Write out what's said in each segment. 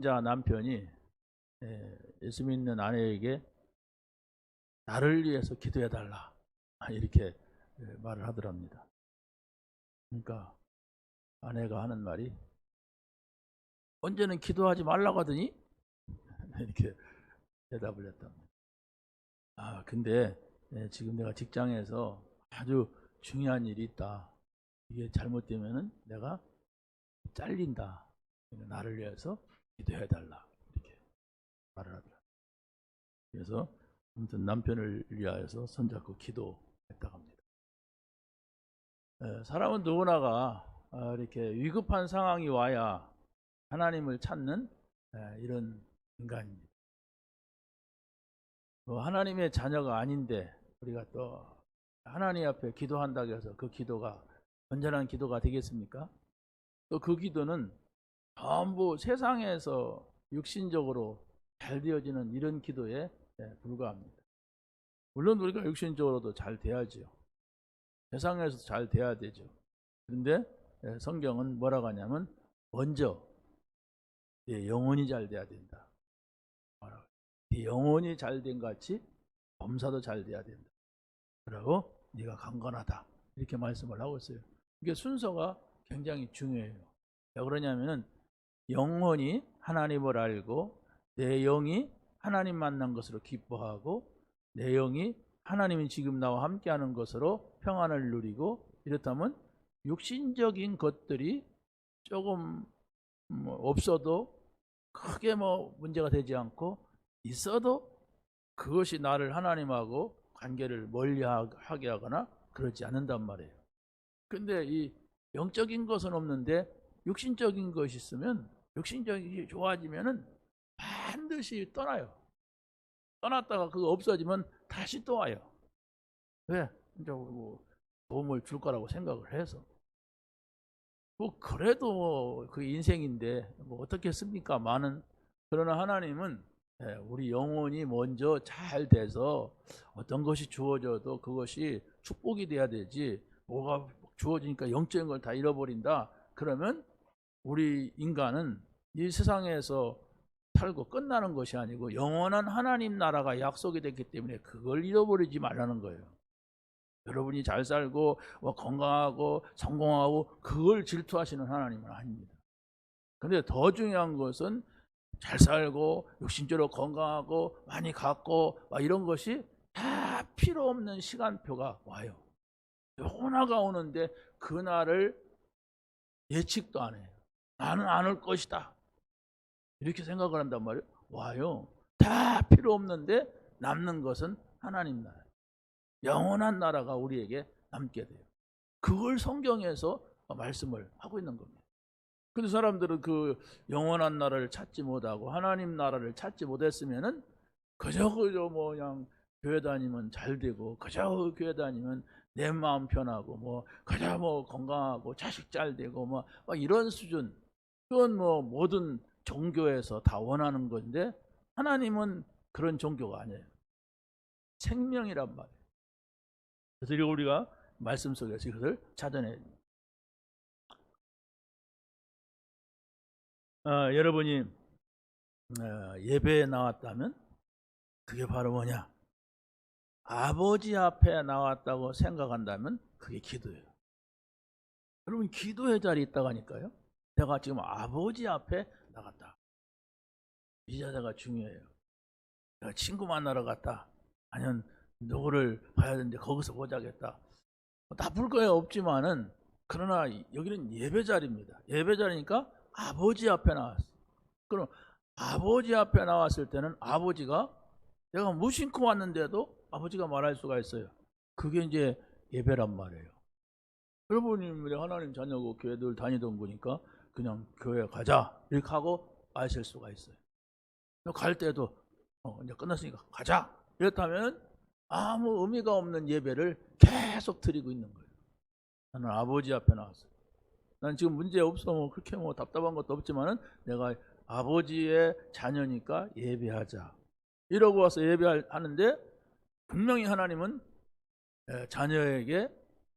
자 남편이 예수 믿는 아내에게 나를 위해서 기도해달라 이렇게 말을 하더랍니다. 그러니까 아내가 하는 말이 언제는 기도하지 말라고 하더니 이렇게 대답을 했답니다. 근데 지금 내가 직장에서 아주 중요한 일이 있다. 이게 잘못되면은 내가 잘린다. 나를 위해서 기도해달라. 이렇게 말을 하더라. 그래서 아무튼 남편을 위하여서 손잡고 기도했다고 합니다. 사람은 누구나가 이렇게 위급한 상황이 와야 하나님을 찾는 이런 인간입니다. 하나님의 자녀가 아닌데 우리가 또 하나님 앞에 기도한다고 해서 그 기도가 온전한 기도가 되겠습니까? 또 그 기도는 전부 세상에서 육신적으로 잘 되어지는 이런 기도에 불과합니다. 물론 우리가 육신적으로도 잘 돼야죠. 세상에서도 잘 돼야 되죠. 그런데 성경은 뭐라고 하냐면 먼저 영혼이 잘 돼야 된다. 영혼이 잘 된 같이 범사도 잘 돼야 된다. 그리고 네가 강건하다. 이렇게 말씀을 하고 있어요. 이게 순서가 굉장히 중요해요. 왜 그러냐면은 영혼이 하나님을 알고 내 영이 하나님 만난 것으로 기뻐하고 내 영이 하나님이 지금 나와 함께하는 것으로 평안을 누리고 이렇다면 육신적인 것들이 조금 없어도 크게 문제가 되지 않고 있어도 그것이 나를 하나님하고 관계를 멀리하게 하거나 그러지 않는단 말이에요. 근데 이 영적인 것은 없는데 육신적인 것이 있으면 육신적인 것이 좋아지면은 반드시 떠나요. 떠났다가 그거 없어지면 다시 또 와요. 왜? 이제 도움을 줄 거라고 생각을 해서. 그래도 그 인생인데 어떻겠습니까? 그러나 하나님은 우리 영혼이 먼저 잘 돼서 어떤 것이 주어져도 그것이 축복이 돼야 되지, 뭐가 주어지니까 영적인 걸 다 잃어버린다. 그러면 우리 인간은 이 세상에서 살고 끝나는 것이 아니고 영원한 하나님 나라가 약속이 됐기 때문에 그걸 잃어버리지 말라는 거예요. 여러분이 잘 살고 건강하고 성공하고 그걸 질투하시는 하나님은 아닙니다. 그런데 더 중요한 것은 잘 살고 육신적으로 건강하고 많이 갖고 이런 것이 다 필요 없는 시간표가 와요. 하나가 오는데 그날을 예측도 안 해요. 나는 안 올 것이다. 이렇게 생각을 한단 말이에요. 와요. 다 필요 없는데 남는 것은 하나님 나라. 영원한 나라가 우리에게 남게 돼요. 그걸 성경에서 말씀을 하고 있는 겁니다. 근데 사람들은 그 영원한 나라를 찾지 못하고 하나님 나라를 찾지 못했으면은 그저 그냥 교회 다니면 잘 되고 그저 교회 다니면 내 마음 편하고 그저 건강하고 자식 잘 되고 막 이런 수준. 그건 모든 종교에서 다 원하는 건데 하나님은 그런 종교가 아니에요. 생명이란 말이에요. 그래서 우리가 말씀 속에서 이것을 찾아내야 됩니다. 여러분이 예배에 나왔다면 그게 바로 뭐냐? 아버지 앞에 나왔다고 생각한다면 그게 기도예요. 여러분 기도의 자리에 있다고 하니까요. 내가 지금 아버지 앞에 나갔다. 이 자세가 중요해요. 내가 친구 만나러 갔다. 아니면 누구를 봐야 되는데 거기서 보자겠다. 나쁠 거야 없지만은 그러나 여기는 예배 자리입니다. 예배 자리니까 아버지 앞에 나왔어. 그럼 아버지 앞에 나왔을 때는 아버지가 내가 무심코 왔는데도 아버지가 말할 수가 있어요. 그게 이제 예배란 말이에요. 여러분이 하나님 자녀고 교회들 다니던 거니까 그냥 교회 가자 이렇게 하고 아실 수가 있어요. 갈 때도 이제 끝났으니까 가자 이렇다면 아무 의미가 없는 예배를 계속 드리고 있는 거예요. 나는 아버지 앞에 나왔어요. 난 지금 문제 없어 그렇게 답답한 것도 없지만은 내가 아버지의 자녀니까 예배하자 이러고 와서 예배하는데 분명히 하나님은 자녀에게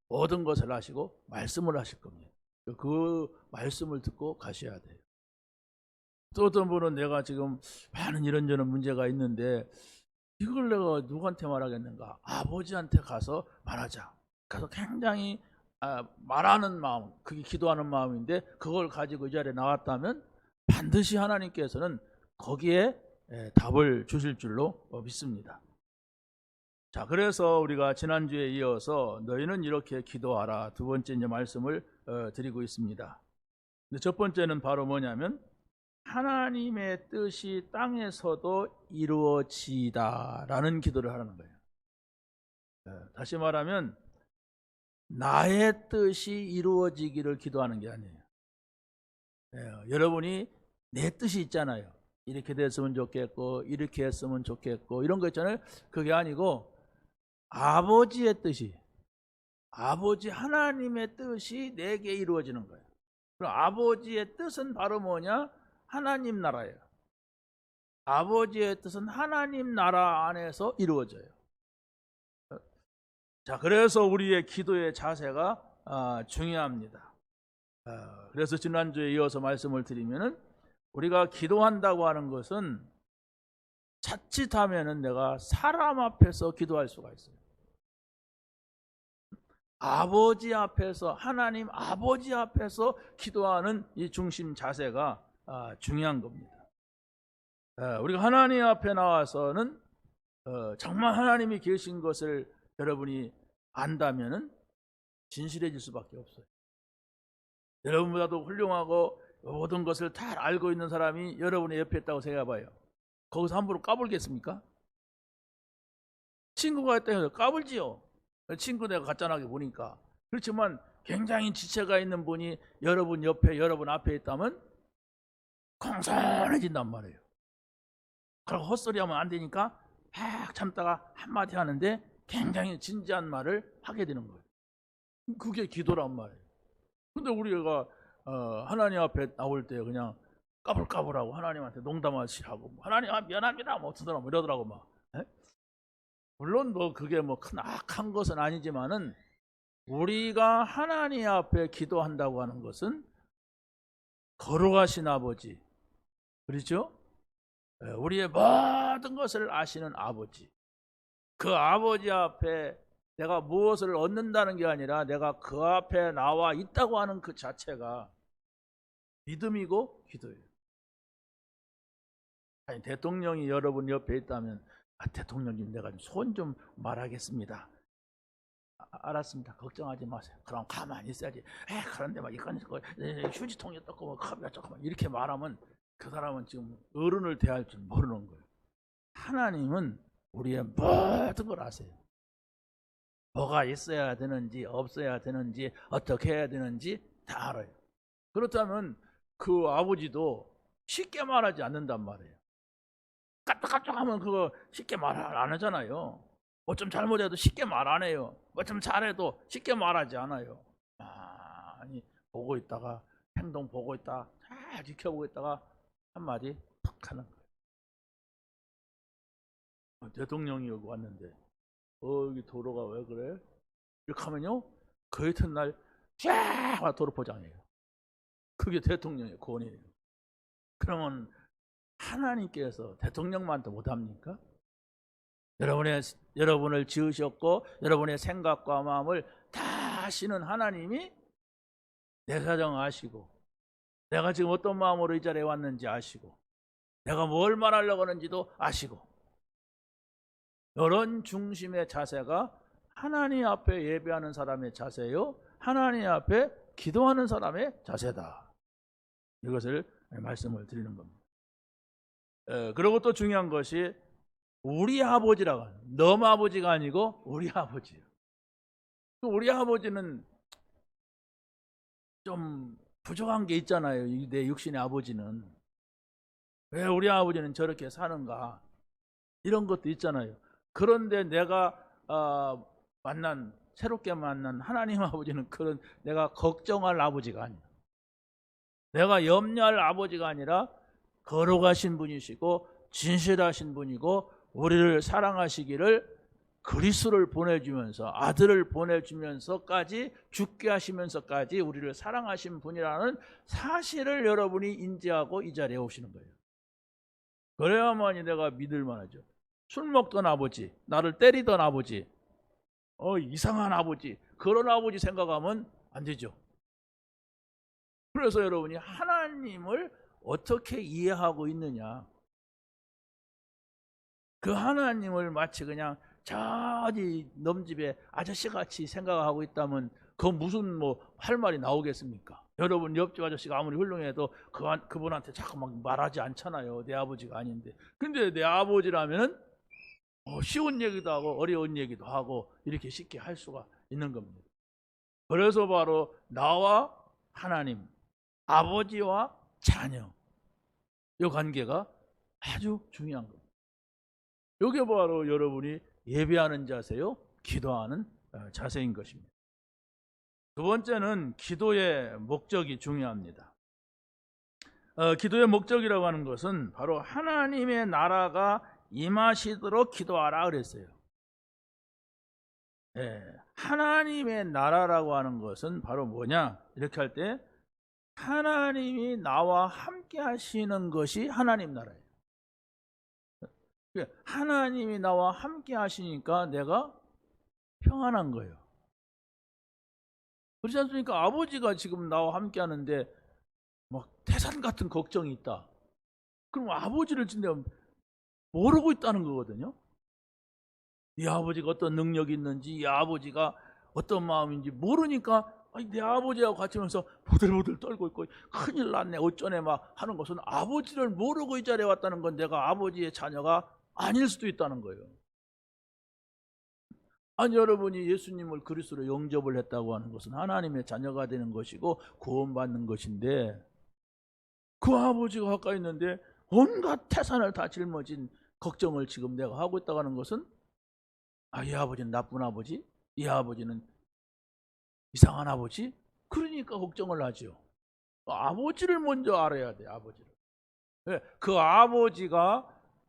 모든 것을 하시고 말씀을 하실 겁니다. 그 말씀을 듣고 가셔야 돼요. 또 어떤 분은 내가 지금 많은 이런저런 문제가 있는데 이걸 내가 누구한테 말하겠는가? 아버지한테 가서 말하자. 가서 굉장히 말하는 마음, 그게 기도하는 마음인데 그걸 가지고 이 자리에 나왔다면 반드시 하나님께서는 거기에 답을 주실 줄로 믿습니다. 자, 그래서 우리가 지난주에 이어서 너희는 이렇게 기도하라 두 번째 이제 말씀을 드리고 있습니다. 근데 첫 번째는 바로 뭐냐면 하나님의 뜻이 땅에서도 이루어지다라는 기도를 하라는 거예요. 다시 말하면 나의 뜻이 이루어지기를 기도하는 게 아니에요. 여러분이 내 뜻이 있잖아요. 이렇게 됐으면 좋겠고 이렇게 했으면 좋겠고 이런 거 있잖아요. 그게 아니고 아버지의 뜻이, 아버지 하나님의 뜻이 내게 이루어지는 거예요. 그럼 아버지의 뜻은 바로 뭐냐? 하나님 나라예요. 아버지의 뜻은 하나님 나라 안에서 이루어져요. 자, 그래서 우리의 기도의 자세가 중요합니다. 그래서 지난주에 이어서 말씀을 드리면은 우리가 기도한다고 하는 것은 자칫하면은 내가 사람 앞에서 기도할 수가 있어요. 아버지 앞에서, 하나님 아버지 앞에서 기도하는 이 중심 자세가 중요한 겁니다. 우리가 하나님 앞에 나와서는 정말 하나님이 계신 것을 여러분이 안다면은 진실해질 수밖에 없어요. 여러분보다도 훌륭하고 모든 것을 다 알고 있는 사람이 여러분의 옆에 있다고 생각해봐요. 거기서 함부로 까불겠습니까? 친구가 있다 해서 까불지요. 친구 내가 가짜나게 보니까. 그렇지만 굉장히 지체가 있는 분이 여러분 옆에, 여러분 앞에 있다면 공손해진단 말이에요. 그리고 헛소리하면 안 되니까 막 참다가 한마디 하는데 굉장히 진지한 말을 하게 되는 거예요. 그게 기도란 말이에요. 근데 우리가 하나님 앞에 나올 때 그냥 까불까불하고 하나님한테 농담하시라고 하나님 미안합니다 뭐 어떤 사람 이러더라고 막. 물론 뭐 그게 뭐 큰 악한 것은 아니지만은 우리가 하나님 앞에 기도한다고 하는 것은 거룩하신 아버지, 그렇죠? 우리의 모든 것을 아시는 아버지, 그 아버지 앞에 내가 무엇을 얻는다는 게 아니라 내가 그 앞에 나와 있다고 하는 그 자체가 믿음이고 기도예요. 아니, 대통령이 여러분 옆에 있다면 대통령님 내가 손 좀 말하겠습니다. 알았습니다. 걱정하지 마세요. 그럼 가만히 있어야지. 그런데 막 이건 휴지통이 떴고 뭐 컵이 조금 이렇게 말하면 그 사람은 지금 어른을 대할 줄 모르는 거예요. 하나님은 우리의 모든 걸 아세요. 뭐가 있어야 되는지 없어야 되는지 어떻게 해야 되는지 다 알아요. 그렇다면 그 아버지도 쉽게 말하지 않는단 말이에요. 까딱까딱하면 그거 쉽게 말 안 하잖아요. 뭐 좀 잘못해도 쉽게 말 안 해요. 뭐 좀 잘해도 쉽게 말하지 않아요. 아니 보고 있다가 행동 보고 있다가 잘 지켜보고 있다가 한마디 툭 하는 거예요. 대통령이 여기 왔는데 여기 도로가 왜 그래? 이렇게 하면요 그 이튿날 쫙 도로 포장해요. 그게 대통령의 권위예요. 그러면 하나님께서 대통령만도 못합니까? 여러분을 지으셨고 여러분의 생각과 마음을 다 아시는 하나님이 내 사정 아시고 내가 지금 어떤 마음으로 이 자리에 왔는지 아시고 내가 뭘 말하려고 하는지도 아시고 이런 중심의 자세가 하나님 앞에 예배하는 사람의 자세요 하나님 앞에 기도하는 사람의 자세다. 이것을 말씀을 드리는 겁니다. 그리고 또 중요한 것이 우리 아버지라고 하는 너무 아버지가 아니고 우리 아버지예요. 우리 아버지는 좀 부족한 게 있잖아요. 내 육신의 아버지는 왜 우리 아버지는 저렇게 사는가 이런 것도 있잖아요. 그런데 내가 새롭게 만난 하나님 아버지는 그런 내가 걱정할 아버지가 아니에요. 내가 염려할 아버지가 아니라 거룩하신 분이시고 진실하신 분이고 우리를 사랑하시기를 그리스도를 보내주면서 아들을 보내주면서까지 죽게 하시면서까지 우리를 사랑하신 분이라는 사실을 여러분이 인지하고 이 자리에 오시는 거예요. 그래야만이 내가 믿을 만하죠. 술 먹던 아버지, 나를 때리던 아버지, 이상한 아버지, 그런 아버지 생각하면 안 되죠. 그래서 여러분이 하나님을 어떻게 이해하고 있느냐, 그 하나님을 마치 그냥 저기 넘집에 아저씨같이 생각하고 있다면 그 무슨 할 말이 나오겠습니까? 여러분 옆집 아저씨가 아무리 훌륭해도 그분한테 자꾸 막 말하지 않잖아요. 내 아버지가 아닌데. 근데 내 아버지라면은 쉬운 얘기도 하고 어려운 얘기도 하고 이렇게 쉽게 할 수가 있는 겁니다. 그래서 바로 나와 하나님, 아버지와 자녀, 이 관계가 아주 중요한 겁니다. 이게 바로 여러분이 예배하는 자세요, 기도하는 자세인 것입니다. 두 번째는 기도의 목적이 중요합니다. 기도의 목적이라고 하는 것은 바로 하나님의 나라가 임하시도록 기도하라 그랬어요. 하나님의 나라라고 하는 것은 바로 뭐냐? 이렇게 할 때 하나님이 나와 함께 하시는 것이 하나님 나라예요. 하나님이 나와 함께 하시니까 내가 평안한 거예요. 그렇지 않습니까? 아버지가 지금 나와 함께 하는데 막 태산 같은 걱정이 있다. 그럼 아버지를 진짜 모르고 있다는 거거든요. 이 아버지가 어떤 능력이 있는지, 이 아버지가 어떤 마음인지 모르니까 내 아버지하고 같이 하면서 보들보들 떨고 있고 큰일 났네 어쩌네 막 하는 것은 아버지를 모르고 이 자리에 왔다는 건 내가 아버지의 자녀가 아닐 수도 있다는 거예요. 아니, 여러분이 예수님을 그리스도로 영접을 했다고 하는 것은 하나님의 자녀가 되는 것이고 구원받는 것인데, 그 아버지가 가까이 있는데 온갖 태산을 다 짊어진 걱정을 지금 내가 하고 있다고 하는 것은 이 아버지는 나쁜 아버지, 이 아버지는 이상한 아버지, 그러니까 걱정을 하죠. 아버지를 먼저 알아야 돼. 아버지를. 그 아버지가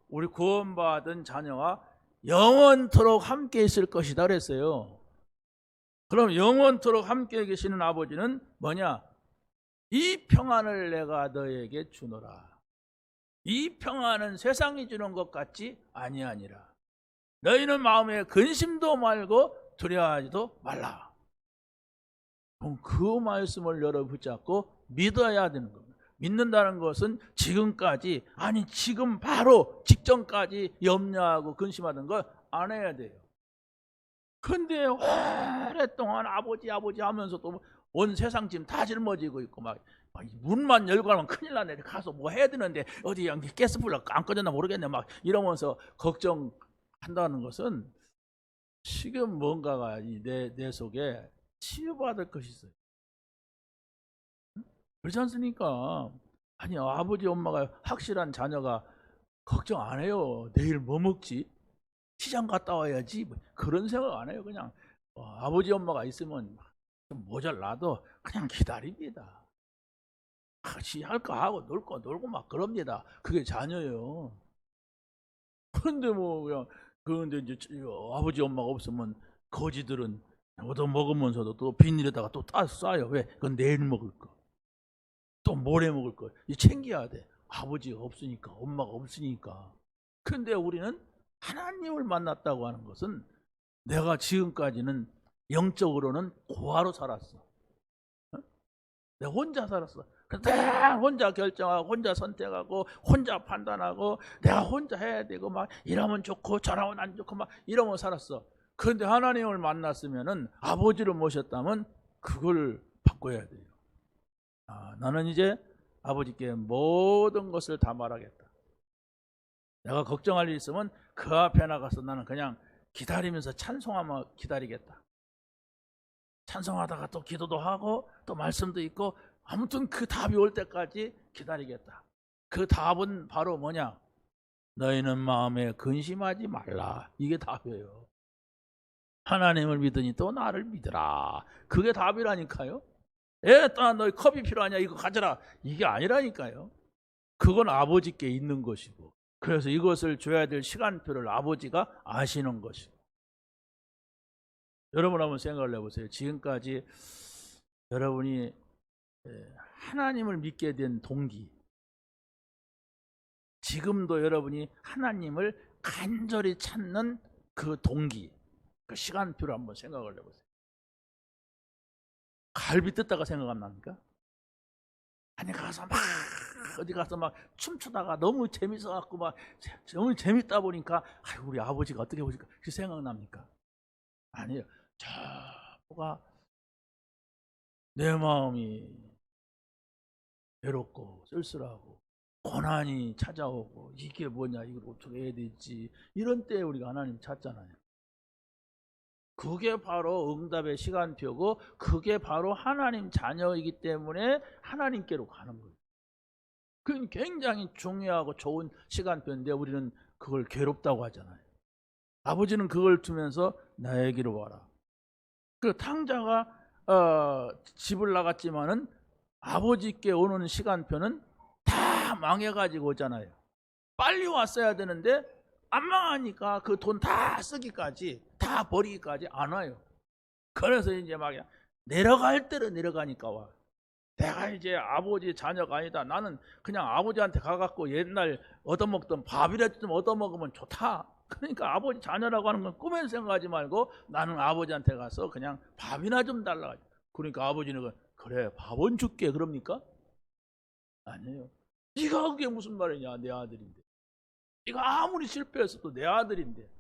우리 구원받은 자녀와 영원토록 함께 있을 것이다 그랬어요. 그럼 영원토록 함께 계시는 아버지는 뭐냐? 이 평안을 내가 너에게 주노라. 이 평안은 세상이 주는 것 같지 아니하니라. 너희는 마음에 근심도 말고 두려워하지도 말라. 그럼 그 말씀을 여러분 붙잡고 믿어야 되는 겁니다. 믿는다는 것은 지금까지, 아니 지금 바로 직전까지 염려하고 근심하던 걸 안 해야 돼요. 근데 오랫동안 아버지 하면서도 온 세상 지금 다 짊어지고 있고 막 문만 열고 하면 큰일 나네. 가서 뭐 해야 되는데 어디 가스불 안 꺼졌나 모르겠네 막 이러면서 걱정한다는 것은 지금 뭔가가 내 속에 치유받을 것이 있어요. 그렇지 않습니까? 아니, 아버지 엄마가 확실한 자녀가 걱정 안 해요. 내일 뭐 먹지? 시장 갔다 와야지. 그런 생각 안 해요. 그냥 아버지 엄마가 있으면 좀 모자라도 그냥 기다립니다. 같이 할 거 하고 놀 거 놀고 막 그럽니다. 그게 자녀예요. 그런데 그런데 이제 아버지 엄마가 없으면 거지들은 얻어 먹으면서도 또 비닐에다가 또 싸요. 왜? 그건 내일 먹을 거. 또 모레 먹을 거. 챙겨야 돼. 아버지가 없으니까, 엄마가 없으니까. 근데 우리는 하나님을 만났다고 하는 것은 내가 지금까지는 영적으로는 고아로 살았어. 내가 혼자 살았어. 내가 혼자 결정하고 혼자 선택하고 혼자 판단하고 내가 혼자 해야 되고 막 이러면 좋고 저러면 안 좋고 막 이러면 살았어. 그런데 하나님을 만났으면은 아버지를 모셨다면 그걸 바꿔야 돼요. 나는 이제 아버지께 모든 것을 다 말하겠다. 내가 걱정할 일 있으면 그 앞에 나가서 나는 그냥 기다리면서 찬송하며 기다리겠다. 찬송하다가 또 기도도 하고 또 말씀도 있고 아무튼 그 답이 올 때까지 기다리겠다. 그 답은 바로 뭐냐? 너희는 마음에 근심하지 말라. 이게 답이에요. 하나님을 믿으니 또 나를 믿으라. 그게 답이라니까요. 너희 컵이 필요하냐? 이거 가져라. 이게 아니라니까요. 그건 아버지께 있는 것이고, 그래서 이것을 줘야 될 시간표를 아버지가 아시는 것이고, 여러분 한번 생각을 해보세요. 지금까지 여러분이 하나님을 믿게 된 동기, 지금도 여러분이 하나님을 간절히 찾는 그 동기, 그 시간표를 한번 생각을 해보세요. 갈비 뜯다가 생각 안 납니까? 아니 가서 막 어디 가서 막 춤추다가 너무 재밌어갖고 막 너무 재밌다 보니까 아이고 우리 아버지가 어떻게 보실까 그 생각납니까? 아니에요. 저 뭐가 내 마음이 외롭고 쓸쓸하고 고난이 찾아오고 이게 뭐냐 이걸 어떻게 해야 될지 이런 때에 우리가 하나님 찾잖아요. 그게 바로 응답의 시간표고 그게 바로 하나님 자녀이기 때문에 하나님께로 가는 거예요. 그건 굉장히 중요하고 좋은 시간표인데 우리는 그걸 괴롭다고 하잖아요. 아버지는 그걸 두면서 나에게로 와라. 그 탕자가 집을 나갔지만은 아버지께 오는 시간표는 다 망해가지고 오잖아요. 빨리 왔어야 되는데 안 망하니까 그 돈 다 쓰기까지 다 버리기까지 안 와요. 그래서 이제 막 내려갈 대로 내려가니까 와. 내가 이제 아버지 자녀가 아니다. 나는 그냥 아버지한테 가갖고 옛날 얻어먹던 밥이라도 좀 얻어먹으면 좋다. 그러니까 아버지 자녀라고 하는 건 꿈에서 생각하지 말고 나는 아버지한테 가서 그냥 밥이나 좀 달라. 그러니까 아버지는 그래 밥은 줄게 그럽니까? 아니에요. 네가 그게 무슨 말이냐 내 아들인데. 네가 아무리 실패했어도 내 아들인데.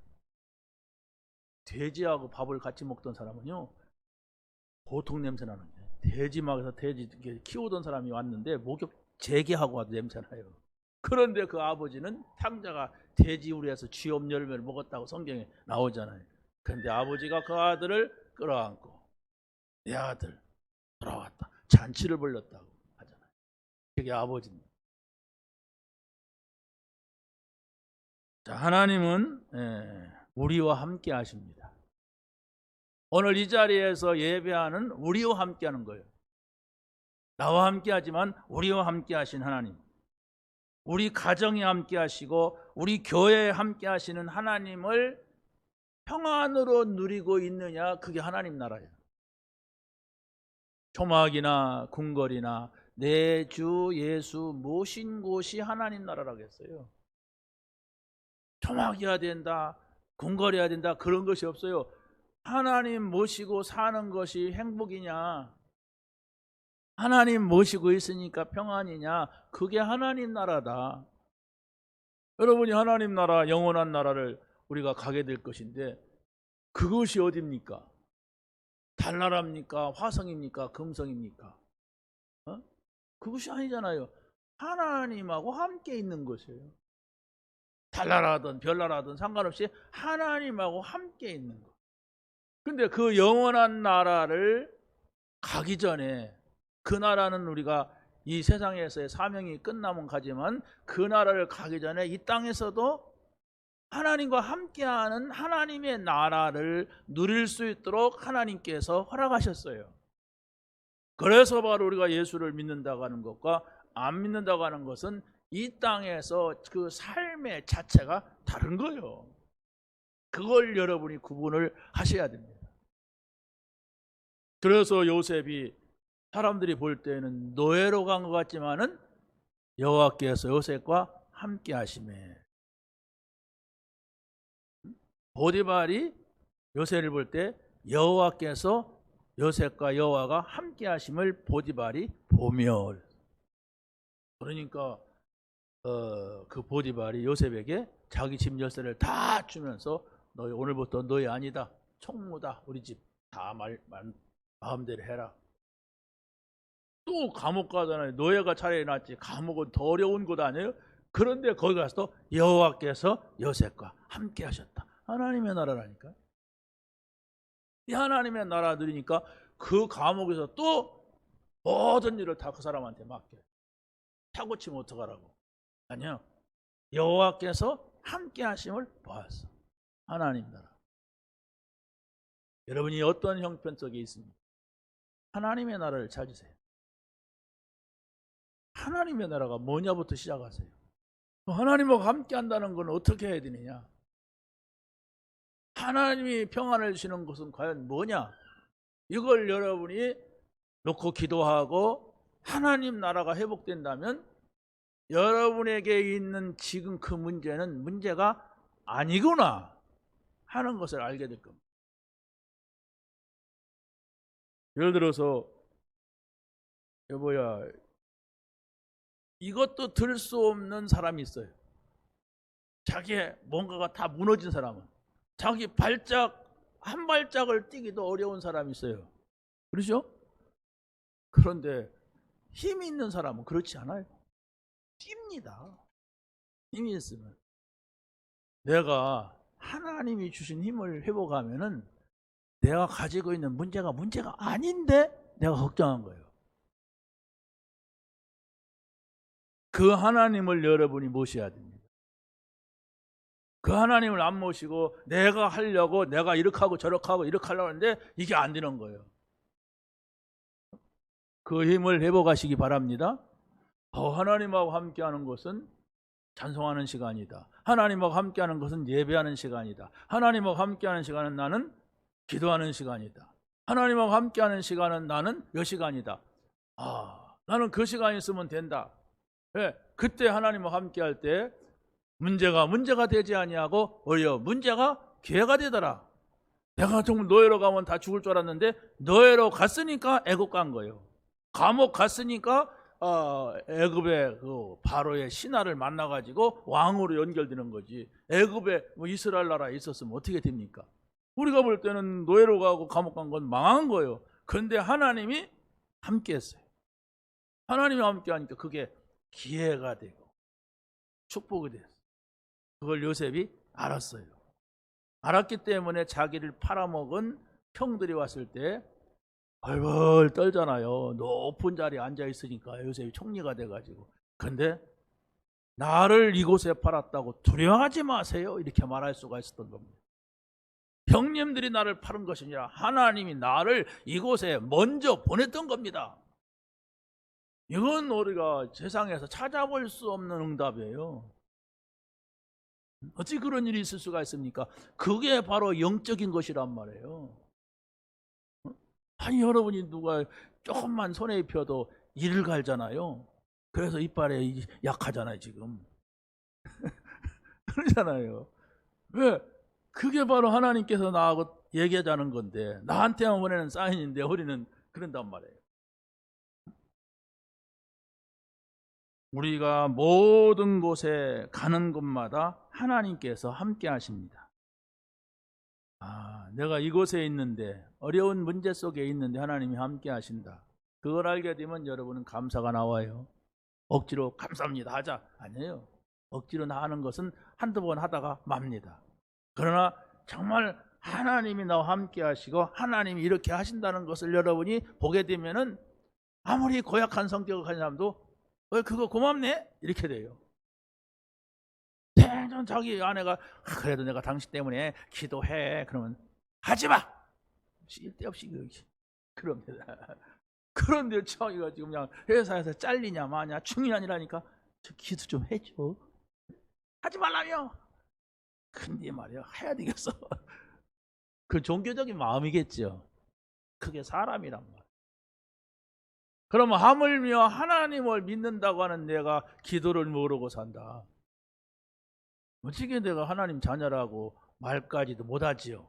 돼지하고 밥을 같이 먹던 사람은요 보통 냄새 나는 게 돼지막에서 돼지 키우던 사람이 왔는데 목욕 재개하고 와도 냄새나요. 그런데 그 아버지는 탕자가 돼지우리에서 쥐엄 열매를 먹었다고 성경에 나오잖아요. 그런데 아버지가 그 아들을 끌어안고 내 아들 돌아왔다 잔치를 벌렸다고 하잖아요. 그게 아버지입니다. 자, 하나님은 우리와 함께 하십니다. 오늘 이 자리에서 예배하는 우리와 함께 하는 거예요. 나와 함께 하지만 우리와 함께 하신 하나님, 우리 가정에 함께 하시고 우리 교회에 함께 하시는 하나님을 평안으로 누리고 있느냐, 그게 하나님 나라예요. 초막이나 궁궐이나 내 주 예수 모신 곳이 하나님 나라라고 했어요. 초막이어야 된다, 궁궐이어야 된다, 그런 것이 없어요. 하나님 모시고 사는 것이 행복이냐, 하나님 모시고 있으니까 평안이냐, 그게 하나님 나라다. 여러분이 하나님 나라, 영원한 나라를 우리가 가게 될 것인데 그것이 어디입니까? 달나라입니까? 화성입니까? 금성입니까? 그것이 아니잖아요. 하나님하고 함께 있는 것이에요. 달나라든 별나라든 상관없이 하나님하고 함께 있는 것. 근데 그 영원한 나라를 가기 전에, 그 나라는 우리가 이 세상에서의 사명이 끝나면 가지만 그 나라를 가기 전에 이 땅에서도 하나님과 함께하는 하나님의 나라를 누릴 수 있도록 하나님께서 허락하셨어요. 그래서 바로 우리가 예수를 믿는다고 하는 것과 안 믿는다고 하는 것은 이 땅에서 그 삶의 자체가 다른 거예요. 그걸 여러분이 구분을 하셔야 됩니다. 그래서 요셉이 사람들이 볼 때는 노예로 간 것 같지만은 여호와께서 요셉과 함께 하시매. 보디발이 요셉을 볼 때 여호와께서 요셉과 여호와가 함께 하심을 보디발이 보며, 그러니까 그 보디발이 요셉에게 자기 집 열쇠를 다 주면서 너 오늘부터 너희 아니다, 총무다, 우리 집 다 마음대로 해라. 또 감옥 가잖아요. 노예가 차라리 낫지, 감옥은 더 어려운 곳 아니에요? 그런데 거기 가서 또 여호와께서 요셉과 함께 하셨다. 하나님의 나라라니까. 이 하나님의 나라 누리니까 그 감옥에서 또 모든 일을 다 그 사람한테 맡겨요. 사고 치면 어떡하라고. 아니요, 여호와께서 함께 하심을 보았어. 하나님 나라. 여러분이 어떤 형편 속에 있습니까? 하나님의 나라를 찾으세요. 하나님의 나라가 뭐냐부터 시작하세요. 하나님하고 함께 한다는 건 어떻게 해야 되느냐? 하나님이 평안을 주시는 것은 과연 뭐냐? 이걸 여러분이 놓고 기도하고 하나님 나라가 회복된다면 여러분에게 있는 지금 그 문제는 문제가 아니구나 하는 것을 알게 될 겁니다. 예를 들어서 여보야, 이것도 들 수 없는 사람이 있어요. 자기의 뭔가가 다 무너진 사람은, 자기 한 발짝을 뛰기도 어려운 사람이 있어요. 그렇죠? 그런데 힘이 있는 사람은 그렇지 않아요. 뜁니다. 힘이 있으면. 내가 하나님이 주신 힘을 회복하면은 내가 가지고 있는 문제가 아닌데 내가 걱정한 거예요. 그 하나님을 여러분이 모셔야 됩니다. 그 하나님을 안 모시고 내가 하려고 내가 이렇게 하고 저렇게 하고 이렇게 하려고 하는데 이게 안 되는 거예요. 그 힘을 회복하시기 바랍니다. 하나님하고 함께하는 것은 찬송하는 시간이다. 하나님하고 함께하는 것은 예배하는 시간이다. 하나님하고 함께하는 시간은 나는 기도하는 시간이다. 하나님하고 함께하는 시간은 나는 몇 시간이다. 나는 그 시간이 있으면 된다. 네, 그때 하나님하고 함께할 때 문제가 되지 아니하고 오히려 문제가 기회가 되더라. 내가 정말 노예로 가면 다 죽을 줄 알았는데 노예로 갔으니까 애국 간 거예요. 감옥 갔으니까 애굽의 그 바로의 신하를 만나가지고 왕으로 연결되는 거지. 애굽에 이스라엘 나라에 있었으면 어떻게 됩니까? 우리가 볼 때는 노예로 가고 감옥 간 건 망한 거예요. 그런데 하나님이 함께했어요. 하나님이 함께하니까 그게 기회가 되고 축복이 됐어요. 그걸 요셉이 알았어요. 알았기 때문에 자기를 팔아먹은 형들이 왔을 때 벌벌 떨잖아요. 높은 자리에 앉아 있으니까 요셉이 총리가 돼가지고. 근데 나를 이곳에 팔았다고 두려워하지 마세요 이렇게 말할 수가 있었던 겁니다. 형님들이 나를 팔은 것이 아니라 하나님이 나를 이곳에 먼저 보냈던 겁니다. 이건 우리가 세상에서 찾아볼 수 없는 응답이에요. 어찌 그런 일이 있을 수가 있습니까? 그게 바로 영적인 것이란 말이에요. 아니 여러분이 누가 조금만 손에 입혀도 이를 갈잖아요. 그래서 이빨에 약하잖아요 지금. 그러잖아요. 왜? 그게 바로 하나님께서 나하고 얘기하자는 건데 나한테만 보내는 사인인데 우리는 그런단 말이에요. 우리가 모든 곳에 가는 곳마다 하나님께서 함께 하십니다. 내가 이곳에 있는데 어려운 문제 속에 있는데 하나님이 함께 하신다. 그걸 알게 되면 여러분은 감사가 나와요. 억지로 감사합니다 하자. 아니에요. 억지로 하는 것은 한두 번 하다가 맙니다. 그러나 정말 하나님이 나와 함께 하시고 하나님이 이렇게 하신다는 것을 여러분이 보게 되면은 아무리 고약한 성격을 가진 사람도 그거 고맙네 이렇게 돼요. 대전 자기 아내가 그래도 내가 당신 때문에 기도해 그러면 하지마 쓸데없이 그럽니다. 그런데 자기가 지금 그냥 회사에서 잘리냐 마냐 중요한 일하니까 저 기도 좀 해줘. 하지 말라며. 근데 말이야 해야 되겠어. 그 종교적인 마음이겠죠. 그게 사람이란 말. 그러면 하물며 하나님을 믿는다고 하는 내가 기도를 모르고 산다. 어떻게 내가 하나님 자녀라고 말까지도 못하지요.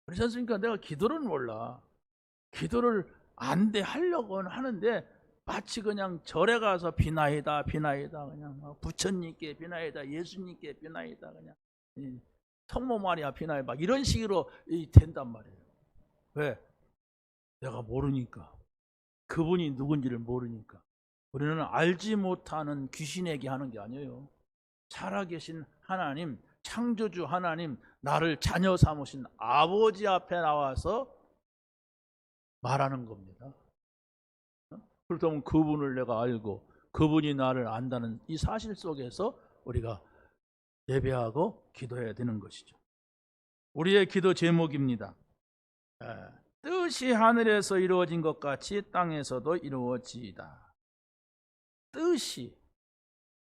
그렇지 않습니까? 내가 기도를 몰라. 기도를 안 돼 하려고는 하는데 마치 그냥 절에 가서 비나이다 그냥 부처님께 비나이다 예수님께 비나이다 그냥 성모 마리아 비나이 막 이런 식으로 된단 말이에요. 왜? 내가 모르니까. 그분이 누군지를 모르니까. 우리는 알지 못하는 귀신에게 하는 게 아니에요. 살아계신 하나님, 창조주 하나님, 나를 자녀 삼으신 아버지 앞에 나와서 말하는 겁니다. 그렇다면 그분을 내가 알고 그분이 나를 안다는 이 사실 속에서 우리가 예배하고 기도해야 되는 것이죠. 우리의 기도 제목입니다. 뜻이 하늘에서 이루어진 것 같이 땅에서도 이루어지이다. 뜻이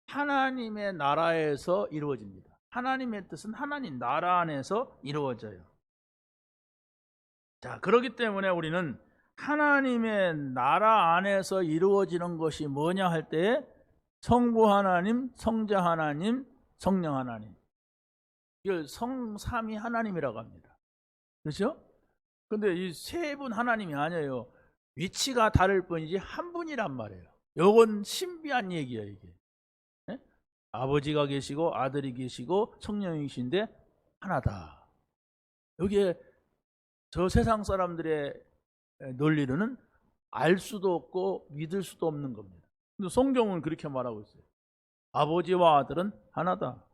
하나님의 나라에서 이루어집니다. 하나님의 뜻은 하나님 나라 안에서 이루어져요. 자, 그렇기 때문에 우리는 하나님의 나라 안에서 이루어지는 것이 뭐냐 할 때 성부 하나님, 성자 하나님, 성령 하나님, 이걸 성삼위 하나님이라고 합니다. 그렇죠? 근데 이 세 분 하나님이 아니에요. 위치가 다를 뿐이지 한 분이란 말이에요. 이건 신비한 얘기예요. 이게 아버지가 계시고 아들이 계시고 성령이신데 하나다. 여기에 저 세상 사람들의 논리로는 알 수도 없고 믿을 수도 없는 겁니다. 근데 성경은 그렇게 말하고 있어요. 아버지와 아들은 하나다.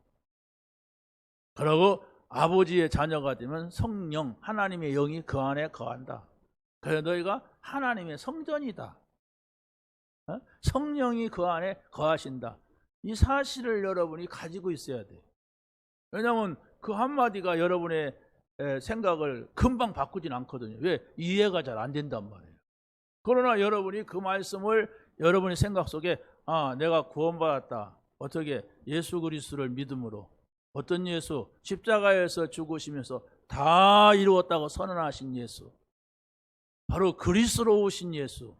그리고 아버지의 자녀가 되면 성령, 하나님의 영이 그 안에 거한다. 그래서 너희가 하나님의 성전이다. 성령이 그 안에 거하신다. 이 사실을 여러분이 가지고 있어야 돼요. 왜냐하면 그 한마디가 여러분의 생각을 금방 바꾸진 않거든요. 왜? 이해가 잘 안 된단 말이에요. 그러나 여러분이 그 말씀을 여러분의 생각 속에 내가 구원받았다. 어떻게? 예수 그리스도를 믿음으로. 어떤 예수? 십자가에서 죽으시면서 다 이루었다고 선언하신 예수. 바로 그리스도로 오신 예수.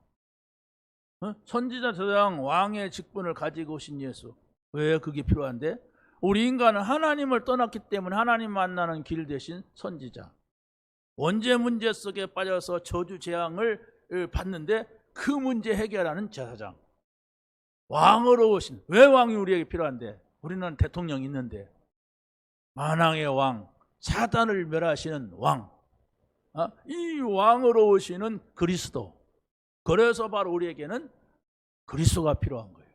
선지자 제사장 왕의 직분을 가지고 오신 예수. 왜 그게 필요한데? 우리 인간은 하나님을 떠났기 때문에 하나님 만나는 길 대신 선지자. 원죄 문제 속에 빠져서 저주 재앙을 받는데 그 문제 해결하는 제사장. 왕으로 오신. 왜 왕이 우리에게 필요한데? 우리는 대통령이 있는데. 만왕의 왕, 사단을 멸하시는 왕. 이 왕으로 오시는 그리스도. 그래서 바로 우리에게는 그리스도가 필요한 거예요.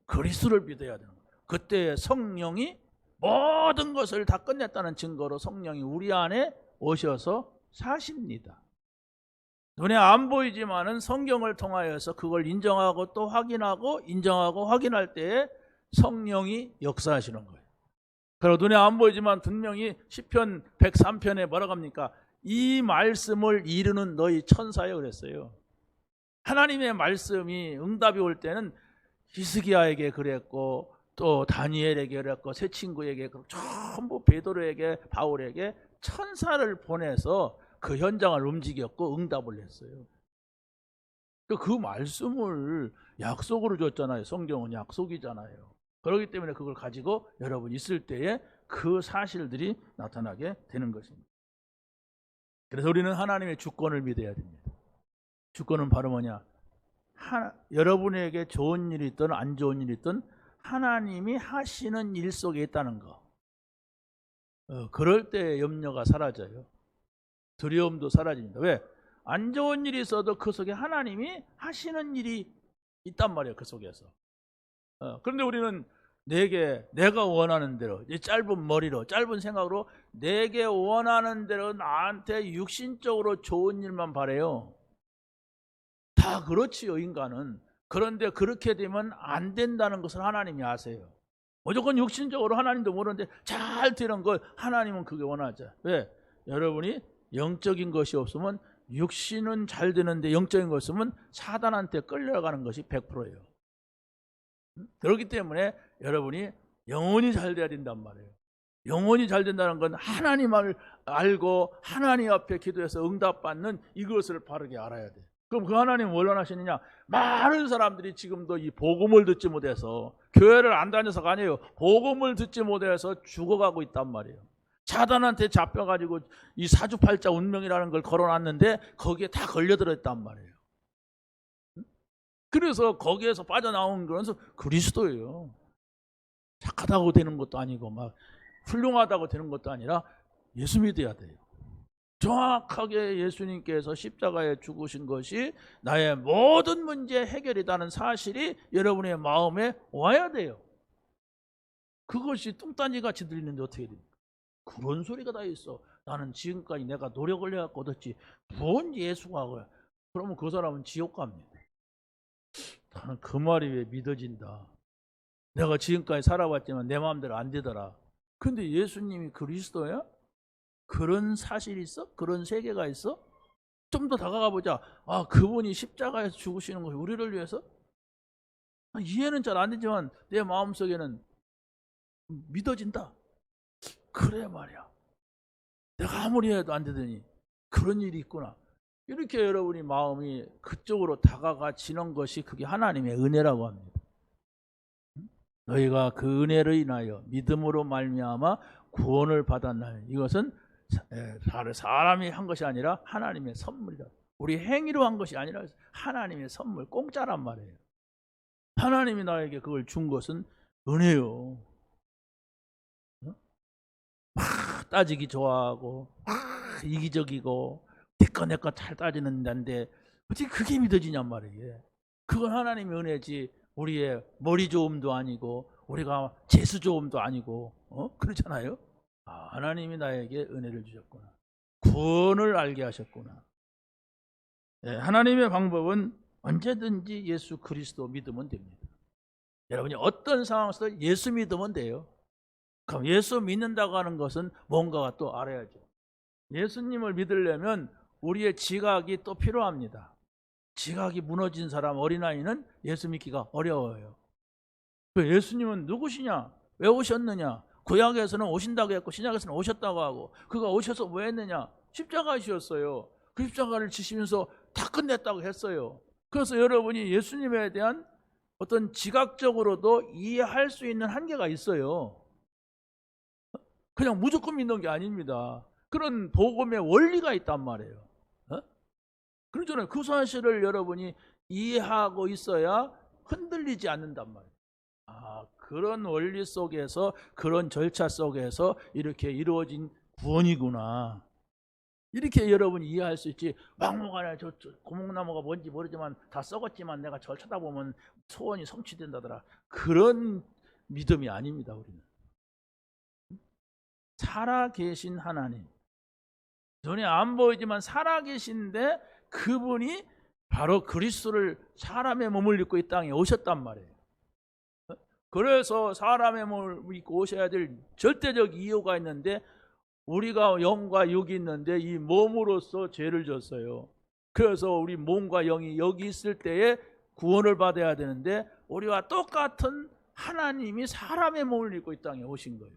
그리스도를 믿어야 되는 거예요. 그때 성령이 모든 것을 다 끝냈다는 증거로 성령이 우리 안에 오셔서 사십니다. 눈에 안 보이지만은 성경을 통하여서 그걸 인정하고 또 확인하고 인정하고 확인할 때에 성령이 역사하시는 거예요. 그리고 눈에 안 보이지만 분명히 시편 103편에 뭐라고 합니까? 이 말씀을 이루는 너희 천사여 그랬어요. 하나님의 말씀이 응답이 올 때는 히스기야에게 그랬고 또 다니엘에게 그랬고 세 친구에게 전부 베드로에게 바울에게 천사를 보내서 그 현장을 움직였고 응답을 했어요. 그 말씀을 약속으로 줬잖아요. 성경은 약속이잖아요. 그렇기 때문에 그걸 가지고 여러분 있을 때에 그 사실들이 나타나게 되는 것입니다. 그래서 우리는 하나님의 주권을 믿어야 됩니다. 주권은 바로 뭐냐? 여러분에게 좋은 일이 있든 안 좋은 일이 있든 하나님이 하시는 일 속에 있다는 거. 그럴 때 염려가 사라져요. 두려움도 사라집니다. 왜? 안 좋은 일이 있어도 그 속에 하나님이 하시는 일이 있단 말이에요. 그 속에서. 그런데 우리는 내가 원하는 대로, 이 짧은 머리로, 짧은 생각으로 내게 원하는 대로 나한테 육신적으로 좋은 일만 바라요. 다 그렇지요, 인간은. 그런데 그렇게 되면 안 된다는 것을 하나님이 아세요. 무조건 육신적으로 하나님도 모르는데 잘 되는 걸 하나님은 그게 원하죠. 왜? 여러분이 영적인 것이 없으면 육신은 잘 되는데 영적인 것이 없으면 사단한테 끌려가는 것이 100%예요. 그렇기 때문에 여러분이 영혼이 잘 돼야 된단 말이에요. 영혼이 잘 된다는 건 하나님을 알고 하나님 앞에 기도해서 응답받는 이것을 바르게 알아야 돼. 그럼 그 하나님 뭘 원하시느냐? 많은 사람들이 지금도 이 복음을 듣지 못해서 교회를 안 다녀서가 아니에요. 복음을 듣지 못해서 죽어가고 있단 말이에요. 사단한테 잡혀가지고 이 사주팔자 운명이라는 걸 걸어놨는데 거기에 다 걸려들었단 말이에요. 그래서 거기에서 빠져나온 것은 그리스도예요. 착하다고 되는 것도 아니고 막 훌륭하다고 되는 것도 아니라 예수 믿어야 돼요. 정확하게 예수님께서 십자가에 죽으신 것이 나의 모든 문제 해결이라는 사실이 여러분의 마음에 와야 돼요. 그것이 뚱딴지같이 들리는데 어떻게 됩니까? 그런 소리가 다 있어. 나는 지금까지 내가 노력을 해갖고 얻었지 뭔 예수가 그래. 그러면 그 사람은 지옥 갑니다. 나는 그 말이 왜 믿어진다. 내가 지금까지 살아왔지만 내 마음대로 안 되더라. 근데 예수님이 그리스도야? 그런 사실이 있어? 그런 세계가 있어? 좀 더 다가가 보자. 그분이 십자가에서 죽으시는 것이 우리를 위해서? 이해는 잘 안 되지만 내 마음속에는 믿어진다. 그래 말이야. 내가 아무리 해도 안 되더니 그런 일이 있구나. 이렇게 여러분이 마음이 그쪽으로 다가가지는 것이 그게 하나님의 은혜라고 합니다. 너희가 그 은혜로 인하여 믿음으로 말미암아 구원을 받았나니 이것은 사람이 한 것이 아니라 하나님의 선물이다. 우리 행위로 한 것이 아니라 하나님의 선물, 공짜란 말이에요. 하나님이 나에게 그걸 준 것은 은혜요. 막 따지기 좋아하고 막 이기적이고 내꺼 내꺼 잘 따지는 데인데 어떻게 그게 믿어지냔 말이에요. 그건 하나님의 은혜지 우리의 머리 좋음도 아니고 우리가 재수 좋음도 아니고 그렇잖아요. 하나님이 나에게 은혜를 주셨구나. 구원을 알게 하셨구나. 하나님의 방법은 언제든지 예수 그리스도 믿으면 됩니다. 여러분이 어떤 상황에서 예수 믿으면 돼요. 그럼 예수 믿는다고 하는 것은 뭔가가 또 알아야죠. 예수님을 믿으려면 우리의 지각이 또 필요합니다. 지각이 무너진 사람, 어린아이는 예수 믿기가 어려워요. 예수님은 누구시냐? 왜 오셨느냐? 구약에서는 오신다고 했고 신약에서는 오셨다고 하고 그가 오셔서 뭐 했느냐? 십자가 지셨어요. 그 십자가를 지시면서 다 끝냈다고 했어요. 그래서 여러분이 예수님에 대한 어떤 지각적으로도 이해할 수 있는 한계가 있어요. 그냥 무조건 믿는 게 아닙니다. 그런 복음의 원리가 있단 말이에요. 그렇잖아요. 그 사실을 여러분이 이해하고 있어야 흔들리지 않는단 말이에요. 그런 원리 속에서 그런 절차 속에서 이렇게 이루어진 구원이구나. 이렇게 여러분이 이해할 수 있지. 막무가내 저 고목나무가 뭔지 모르지만 다 썩었지만 내가 절 쳐다보면 소원이 성취된다더라. 그런 믿음이 아닙니다. 우리는 살아계신 하나님, 눈에 안 보이지만 살아계신데 그분이 바로 그리스도를 사람의 몸을 입고 이 땅에 오셨단 말이에요. 그래서 사람의 몸을 입고 오셔야 될 절대적 이유가 있는데 우리가 영과 육이 있는데 이 몸으로서 죄를 졌어요. 그래서 우리 몸과 영이 여기 있을 때에 구원을 받아야 되는데 우리와 똑같은 하나님이 사람의 몸을 입고 이 땅에 오신 거예요.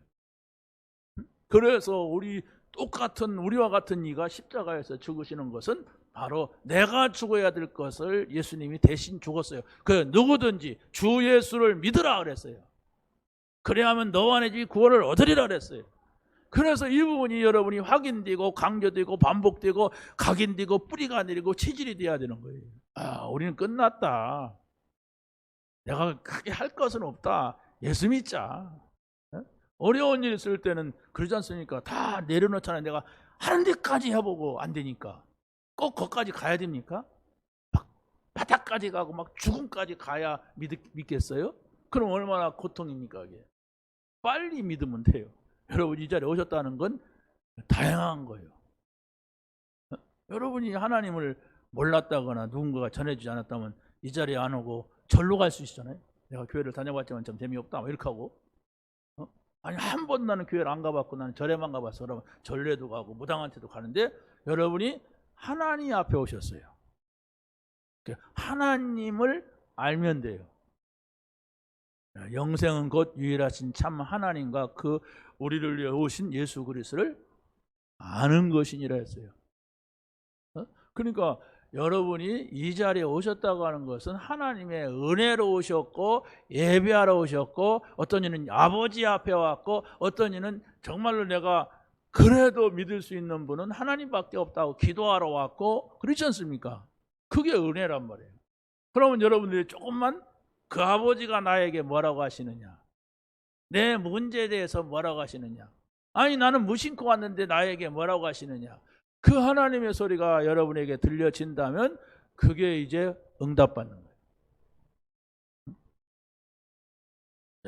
그래서 우리와 같은 이가 십자가에서 죽으시는 것은 바로 내가 죽어야 될 것을 예수님이 대신 죽었어요. 그 누구든지 주 예수를 믿으라 그랬어요. 그래야만 너와 내 집이 구원을 얻으리라 그랬어요. 그래서 이 부분이 여러분이 확인되고 강조되고 반복되고 각인되고 뿌리가 내리고 체질이 돼야 되는 거예요. 우리는 끝났다. 내가 크게 할 것은 없다. 예수 믿자. 어려운 일 있을 때는 그러지 않습니까? 다 내려놓잖아요. 내가 하는 데까지 해보고 안 되니까 꼭 거기까지 가야 됩니까? 막 바닥까지 가고 막 죽음까지 가야 믿겠어요? 그럼 얼마나 고통입니까? 이게? 빨리 믿으면 돼요. 여러분 이 자리에 오셨다는 건 다양한 거예요. 여러분이 하나님을 몰랐다거나 누군가가 전해주지 않았다면 이 자리에 안 오고 절로 갈 수 있잖아요. 내가 교회를 다녀봤지만 좀 재미없다 뭐 이렇게 하고 아니 한 번 나는 교회를 안 가봤고 나는 절에만 가봤어. 그러면 절례도 가고 무당한테도 가는데 여러분이 하나님 앞에 오셨어요. 하나님을 알면 돼요. 영생은 곧 유일하신 참 하나님과 그 우리를 위해 오신 예수 그리스도를 아는 것이니라 했어요. 그러니까 여러분이 이 자리에 오셨다고 하는 것은 하나님의 은혜로 오셨고 예배하러 오셨고 어떤 이는 아버지 앞에 왔고 어떤 이는 정말로 내가 그래도 믿을 수 있는 분은 하나님밖에 없다고 기도하러 왔고 그렇지 않습니까? 그게 은혜란 말이에요. 그러면 여러분들이 조금만 그 아버지가 나에게 뭐라고 하시느냐, 내 문제에 대해서 뭐라고 하시느냐, 아니 나는 무심코 왔는데 나에게 뭐라고 하시느냐, 그 하나님의 소리가 여러분에게 들려진다면 그게 이제 응답받는 거예요.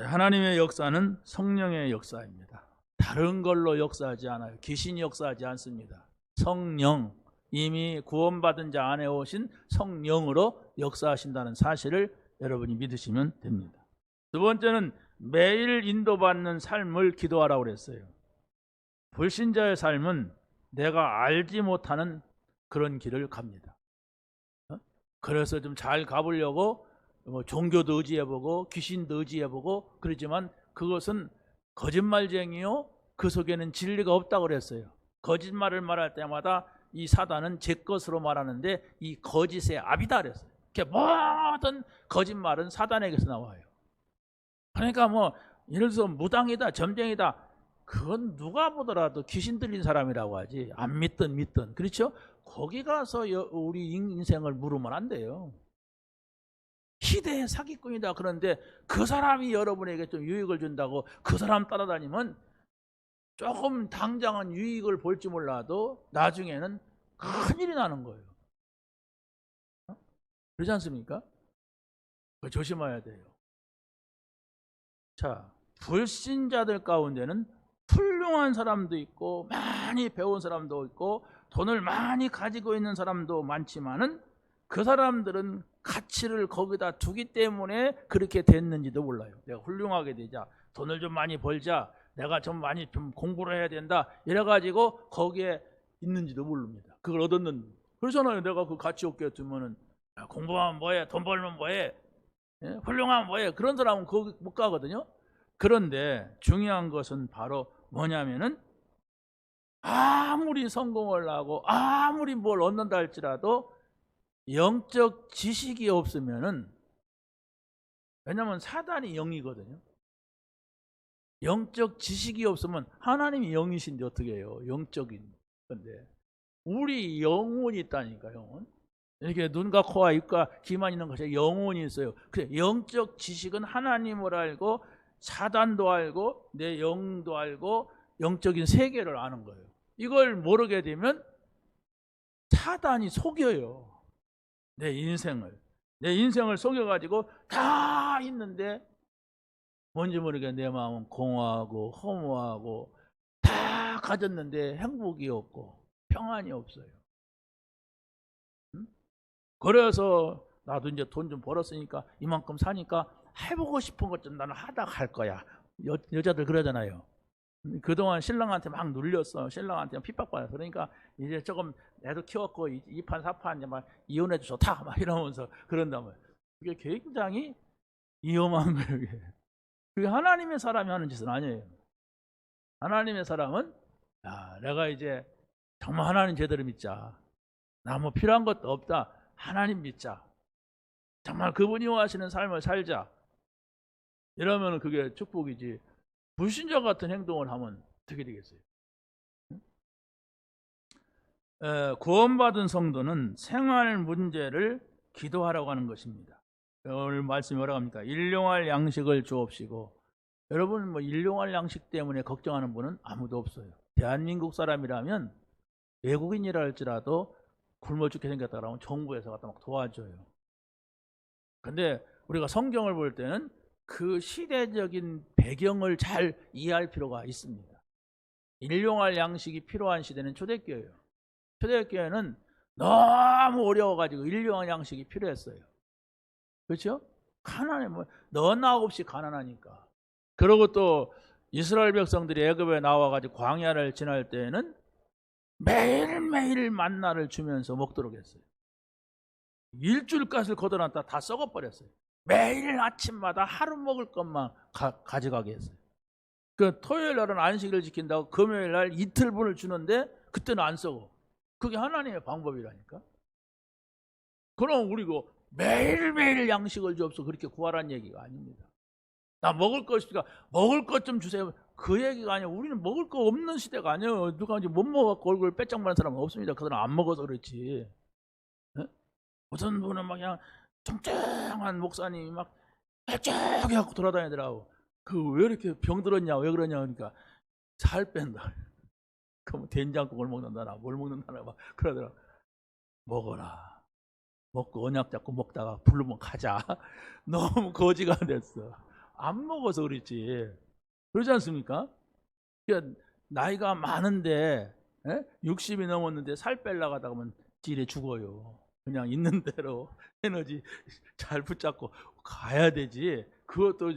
하나님의 역사는 성령의 역사입니다. 다른 걸로 역사하지 않아요. 귀신이 역사하지 않습니다. 성령, 이미 구원받은 자 안에 오신 성령으로 역사하신다는 사실을 여러분이 믿으시면 됩니다. 두 번째는 매일 인도받는 삶을 기도하라고 그랬어요. 불신자의 삶은 내가 알지 못하는 그런 길을 갑니다. 그래서 좀 잘 가보려고 종교도 의지해보고 귀신도 의지해보고 그러지만 그것은 거짓말쟁이요 그 속에는 진리가 없다고 그랬어요. 거짓말을 말할 때마다 이 사단은 제 것으로 말하는데 이 거짓의 압이다 그랬어요. 모든 거짓말은 사단에게서 나와요. 그러니까 뭐 예를 들어서 무당이다, 점쟁이다, 그건 누가 보더라도 귀신 들린 사람이라고 하지. 안 믿든 그렇죠? 거기 가서 우리 인생을 물으면 안 돼요. 희대의 사기꾼이다 그런데 그 사람이 여러분에게 좀 유익을 준다고 그 사람 따라다니면 조금 당장은 유익을 볼지 몰라도 나중에는 큰일이 나는 거예요. 그렇지 않습니까? 조심해야 돼요. 자, 불신자들 가운데는 훌륭한 사람도 있고 많이 배운 사람도 있고 돈을 많이 가지고 있는 사람도 많지만은 그 사람들은 가치를 거기다 두기 때문에 그렇게 됐는지도 몰라요. 내가 훌륭하게 되자, 돈을 좀 많이 벌자, 내가 좀 많이 좀 공부를 해야 된다 이래가지고 거기에 있는지도 모릅니다. 그걸 얻었는 그러잖아요. 내가 그 가치 없게 두면은 공부하면 뭐해, 돈 벌면 뭐해, 훌륭하면 뭐해, 그런 사람은 거기 못 가거든요. 그런데 중요한 것은 바로 뭐냐면은 아무리 성공을 하고 아무리 뭘 얻는다 할지라도 영적 지식이 없으면은, 왜냐하면 사단이 영이거든요. 영적 지식이 없으면 하나님이 영이신데 어떻게 해요? 영적인 건데 우리 영혼이 있다니까. 영혼 이렇게 눈과 코와 입과 귀만 있는 것이 영혼이 있어요. 그래, 영적 지식은 하나님을 알고 사단도 알고 내 영도 알고 영적인 세계를 아는 거예요. 이걸 모르게 되면 사단이 속여요. 내 인생을 속여가지고 다 있는데 뭔지 모르게 내 마음은 공허하고 허무하고 다 가졌는데 행복이 없고 평안이 없어요. 그래서 나도 이제 돈 좀 벌었으니까 이만큼 사니까 해보고 싶은 것 좀 나는 하다 갈 거야. 여자들 그러잖아요. 그동안 신랑한테 막 눌렸어. 신랑한테 핍박받아서. 그러니까 이제 조금 애도 키웠고 2판 4판 이제 막 이혼해도 좋다 막 이러면서 그런다면 그게 굉장히 위험한 거예요. 그게 하나님의 사람이 하는 짓은 아니에요. 하나님의 사람은 내가 이제 정말 하나님 제대로 믿자. 나 뭐 필요한 것도 없다. 하나님 믿자. 정말 그분이 원하시는 삶을 살자. 이러면 그게 축복이지. 불신자 같은 행동을 하면 어떻게 되겠어요? 구원받은 성도는 생활 문제를 기도하라고 하는 것입니다. 오늘 말씀이 뭐라고 합니까? 일용할 양식을 주옵시고. 여러분 뭐 일용할 양식 때문에 걱정하는 분은 아무도 없어요. 대한민국 사람이라면 외국인이라 할지라도 굶어 죽게 생겼다 그러면 정부에서 갖다 막 도와줘요. 근데 우리가 성경을 볼 때는 그 시대적인 배경을 잘 이해할 필요가 있습니다. 일용할 양식이 필요한 시대는 초대교회예요. 초대교회는 너무 어려워가지고 일용할 양식이 필요했어요. 그렇죠? 가난해, 너나 없이 가난하니까. 그리고 또 이스라엘 백성들이 애굽에 나와가지고 광야를 지날 때에는 매일매일 만나를 주면서 먹도록 했어요. 일주일값을 걷어놨다 다 썩어버렸어요. 매일 아침마다 하루 먹을 것만 가져가게 했어요. 그 토요일 날은 안식을 지킨다고 금요일 날 이틀분을 주는데 그때는 안 썩어. 그게 하나님의 방법이라니까. 그럼 우리가 매일매일 양식을 주옵소 그렇게 구하라는 얘기가 아닙니다. 나 먹을 것 있으니까 먹을 것 좀 주세요. 그 얘기가 아니에요. 우리는 먹을 거 없는 시대가 아니에요. 누가 이제 못 먹어갖고 얼굴 빼짝 마는 사람은 없습니다. 그 사람 안 먹어서 그렇지. 네? 어떤 분은 막 그냥 뚱뚱한 목사님이 막 빼짝이 갖고 돌아다니더라고. 그 왜 이렇게 병들었냐, 왜 그러냐 그러니까 살 뺀다. 그럼 된장국을 먹는다나 뭘 먹는다나 막 그러더라고. 먹어라. 먹고 언약 잡고 먹다가 부르면 가자. 너무 거지가 됐어. 안 먹어서 그렇지. 그러지 않습니까? 그러니까 나이가 많은데 60이 넘었는데 살 빼려고 하다 보면 딜에 죽어요. 그냥 있는 대로 에너지 잘 붙잡고 가야 되지. 그것도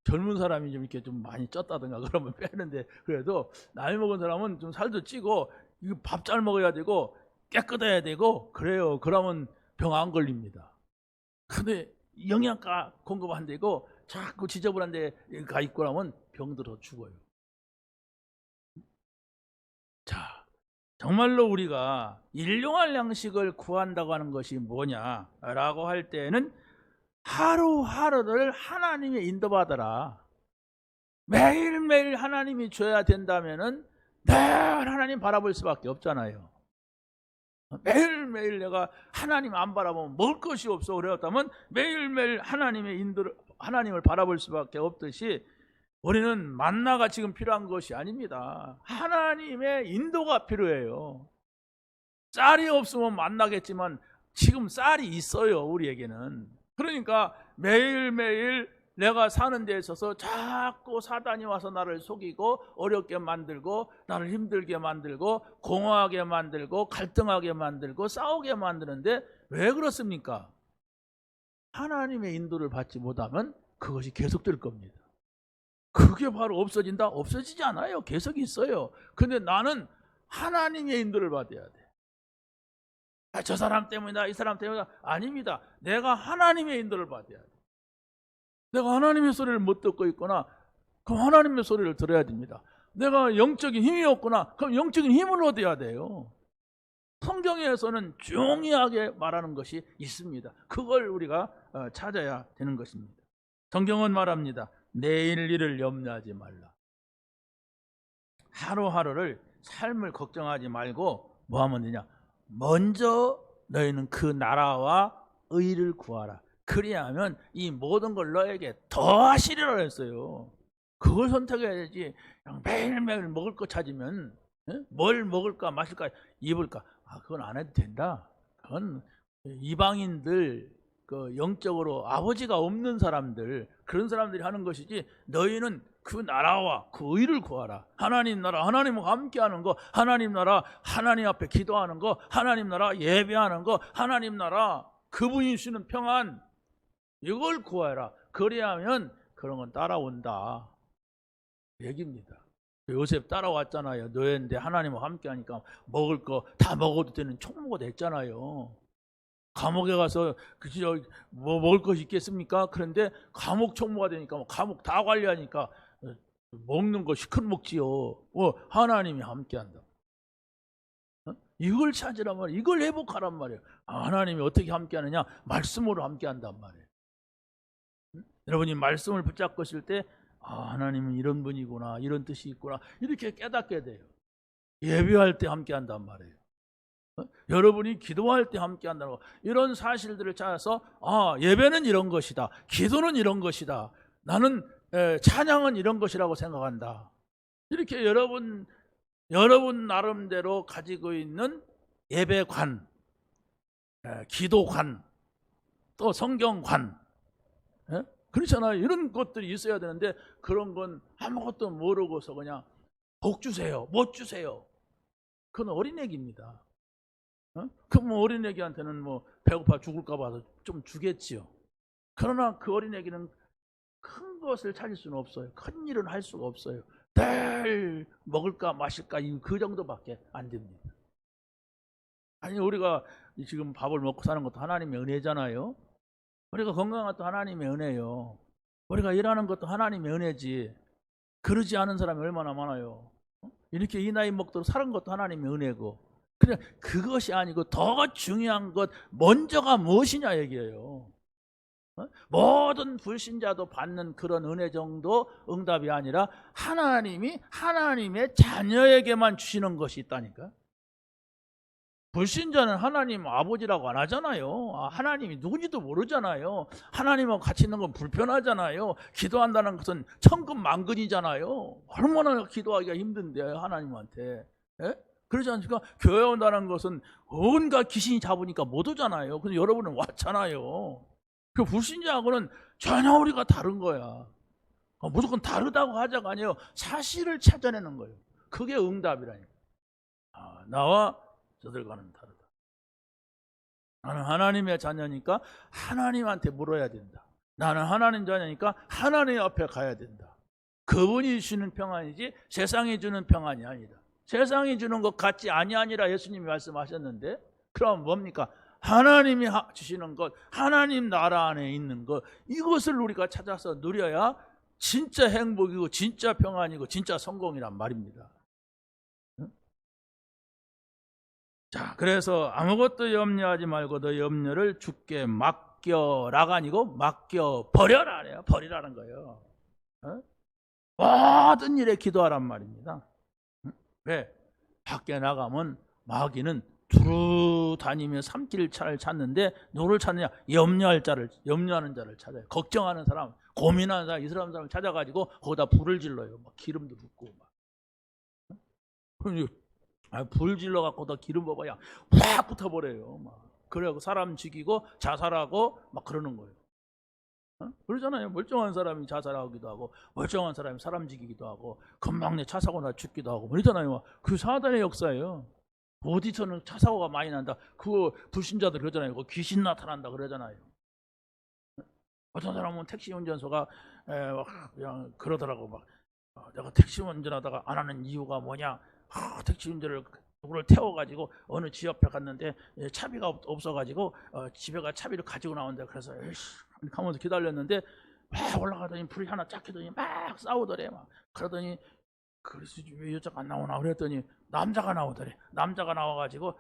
젊은 사람이 좀 이렇게 좀 많이 쪘다든가 그러면 빼는데, 그래도 나이 먹은 사람은 좀 살도 찌고 밥 잘 먹어야 되고 깨끗해야 되고 그래요. 그러면 병 안 걸립니다. 근데 영양가 공급 안 되고 자꾸 지저분한 데 가 있고 하면 병들어 죽어요. 정말로 우리가 일용할 양식을 구한다고 하는 것이 뭐냐라고 할 때는 하루하루를 하나님의 인도받아라. 매일매일 하나님이 줘야 된다면은 늘 하나님 바라볼 수밖에 없잖아요. 매일매일 내가 하나님 안 바라보면 먹을 것이 없어 그랬다면 매일매일 하나님을 바라볼 수밖에 없듯이 우리는 만나가 지금 필요한 것이 아닙니다. 하나님의 인도가 필요해요. 쌀이 없으면 만나겠지만 지금 쌀이 있어요, 우리에게는. 그러니까 매일매일 내가 사는 데 있어서 자꾸 사단이 와서 나를 속이고 어렵게 만들고 나를 힘들게 만들고 공허하게 만들고 갈등하게 만들고 싸우게 만드는데 왜 그렇습니까? 하나님의 인도를 받지 못하면 그것이 계속될 겁니다. 그게 바로 없어진다? 없어지지 않아요. 계속 있어요. 근데 나는 하나님의 인도를 받아야 돼. 저 사람 때문이다, 이 사람 때문이다. 아닙니다. 내가 하나님의 인도를 받아야 돼. 내가 하나님의 소리를 못 듣고 있거나 그럼 하나님의 소리를 들어야 됩니다. 내가 영적인 힘이 없구나 그럼 영적인 힘을 얻어야 돼요. 성경에서는 중요하게 말하는 것이 있습니다. 그걸 우리가 찾아야 되는 것입니다. 성경은 말합니다. 내일 일을 염려하지 말라. 하루하루를 삶을 걱정하지 말고 뭐 하면 되냐? 먼저 너희는 그 나라와 의를 구하라. 그리하면 이 모든 걸 너에게 더하시리라 했어요. 그걸 선택해야지. 그냥 매일매일 먹을 거 찾으면 뭘 먹을까 마실까 입을까 그건 안 해도 된다. 그건 이방인들 그 영적으로 아버지가 없는 사람들 그런 사람들이 하는 것이지 너희는 그 나라와 그 의를 구하라. 하나님 나라 하나님과 함께하는 거 하나님 나라 하나님 앞에 기도하는 거 하나님 나라 예배하는 거 하나님 나라 그분이 주시는 평안 이걸 구하라. 그래야면 그런 건 따라온다 얘기입니다. 요셉 따라왔잖아요. 노예인데 하나님과 함께하니까 먹을 거 다 먹어도 되는 총무가 됐잖아요. 감옥에 가서 뭐 먹을 것이 있겠습니까? 그런데 감옥 총무가 되니까 감옥 다 관리하니까 먹는 거 시큰 먹지요. 하나님이 함께한다. 이걸 찾으란 말이에요. 이걸 회복하란 말이에요. 하나님이 어떻게 함께하느냐? 말씀으로 함께한단 말이에요. 여러분이 말씀을 붙잡고 있을 때 하나님은 이런 분이구나 이런 뜻이 있구나 이렇게 깨닫게 돼요. 예배할 때 함께한단 말이에요. 여러분이 기도할 때 함께한다고 이런 사실들을 찾아서 예배는 이런 것이다. 기도는 이런 것이다. 나는 찬양은 이런 것이라고 생각한다. 이렇게 여러분 나름대로 가지고 있는 예배관, 기도관, 또 성경관 그렇잖아요. 이런 것들이 있어야 되는데 그런 건 아무것도 모르고서 그냥 복 주세요, 못 주세요. 그건 어린애기입니다. 그럼 어린애기한테는 뭐 배고파 죽을까 봐서 좀 주겠지요. 그러나 그 어린애기는 큰 것을 찾을 수는 없어요. 큰 일은 할 수가 없어요. 늘 먹을까 마실까 그 정도밖에 안 됩니다. 아니 우리가 지금 밥을 먹고 사는 것도 하나님의 은혜잖아요. 우리가 건강한 것도 하나님의 은혜요. 우리가 일하는 것도 하나님의 은혜지. 그러지 않은 사람이 얼마나 많아요. 이렇게 이 나이 먹도록 사는 것도 하나님의 은혜고. 그래 그것이 아니고 더 중요한 것 먼저가 무엇이냐 얘기예요. 모든 불신자도 받는 그런 은혜 정도 응답이 아니라 하나님이 하나님의 자녀에게만 주시는 것이 있다니까. 불신자는 하나님 아버지라고 안 하잖아요. 하나님이 누군지도 모르잖아요. 하나님하고 같이 있는 건 불편하잖아요. 기도한다는 것은 천근만근이잖아요. 얼마나 기도하기가 힘든데 하나님한테. 그러지 않습니까? 교회 온다는 것은 온갖 귀신이 잡으니까 못 오잖아요. 근데 여러분은 왔잖아요. 그 불신자하고는 전혀 우리가 다른 거야. 무조건 다르다고 하자가 아니에요. 사실을 찾아내는 거예요. 그게 응답이라니까. 나와 저들과는 다르다. 나는 하나님의 자녀니까 하나님한테 물어야 된다. 나는 하나님 자녀니까 하나님 앞에 가야 된다. 그분이 주시는 평안이지 세상이 주는 평안이 아니다. 세상이 주는 것 같지 아니하니라 예수님이 말씀하셨는데 그럼 뭡니까? 하나님이 주시는 것, 하나님 나라 안에 있는 것 이것을 우리가 찾아서 누려야 진짜 행복이고 진짜 평안이고 진짜 성공이란 말입니다. 자, 그래서 아무것도 염려하지 말고 너 염려를 주께 맡겨라가 아니고 맡겨버려라. 버리라는 거예요. 어? 모든 일에 기도하란 말입니다. 왜? 밖에 나가면 마귀는 두루 다니며 삼킬 차를 찾는데 누구를 찾느냐? 염려하는 자를 찾아요. 걱정하는 사람, 고민하는 사람, 이 사람을 찾아가지고 거기다 불을 질러요. 막 기름도 붓고 막. 불 질러 갖고 더 기름 부어야 확 붙어버려요. 막. 그래고 사람 죽이고 자살하고 막 그러는 거예요. 그러잖아요. 멀쩡한 사람이 자살하기도 하고 멀쩡한 사람이 사람 죽이기도 하고 금방 내 차 사고 나 죽기도 하고 그러잖아요. 그 사단의 역사예요. 어디서는 차 사고가 많이 난다. 그거 불신자들 그러잖아요. 그거 귀신 나타난다 그러잖아요. 어떤 사람은 택시 운전소가 그냥 그러더라고. 막 내가 택시 운전하다가 안 하는 이유가 뭐냐? 택시 운전을 누구를 태워가지고 어느 지역에 갔는데 차비가 없어가지고 집에가 차비를 가지고 나온다. 그래서 가면서 기다렸는데 막 올라가더니 불이 하나 쫙 켜더니 막 싸우더래. 막 그러더니 그래서 왜 여자가 안 나오나 그랬더니 남자가 나오더래. 남자가 나와가지고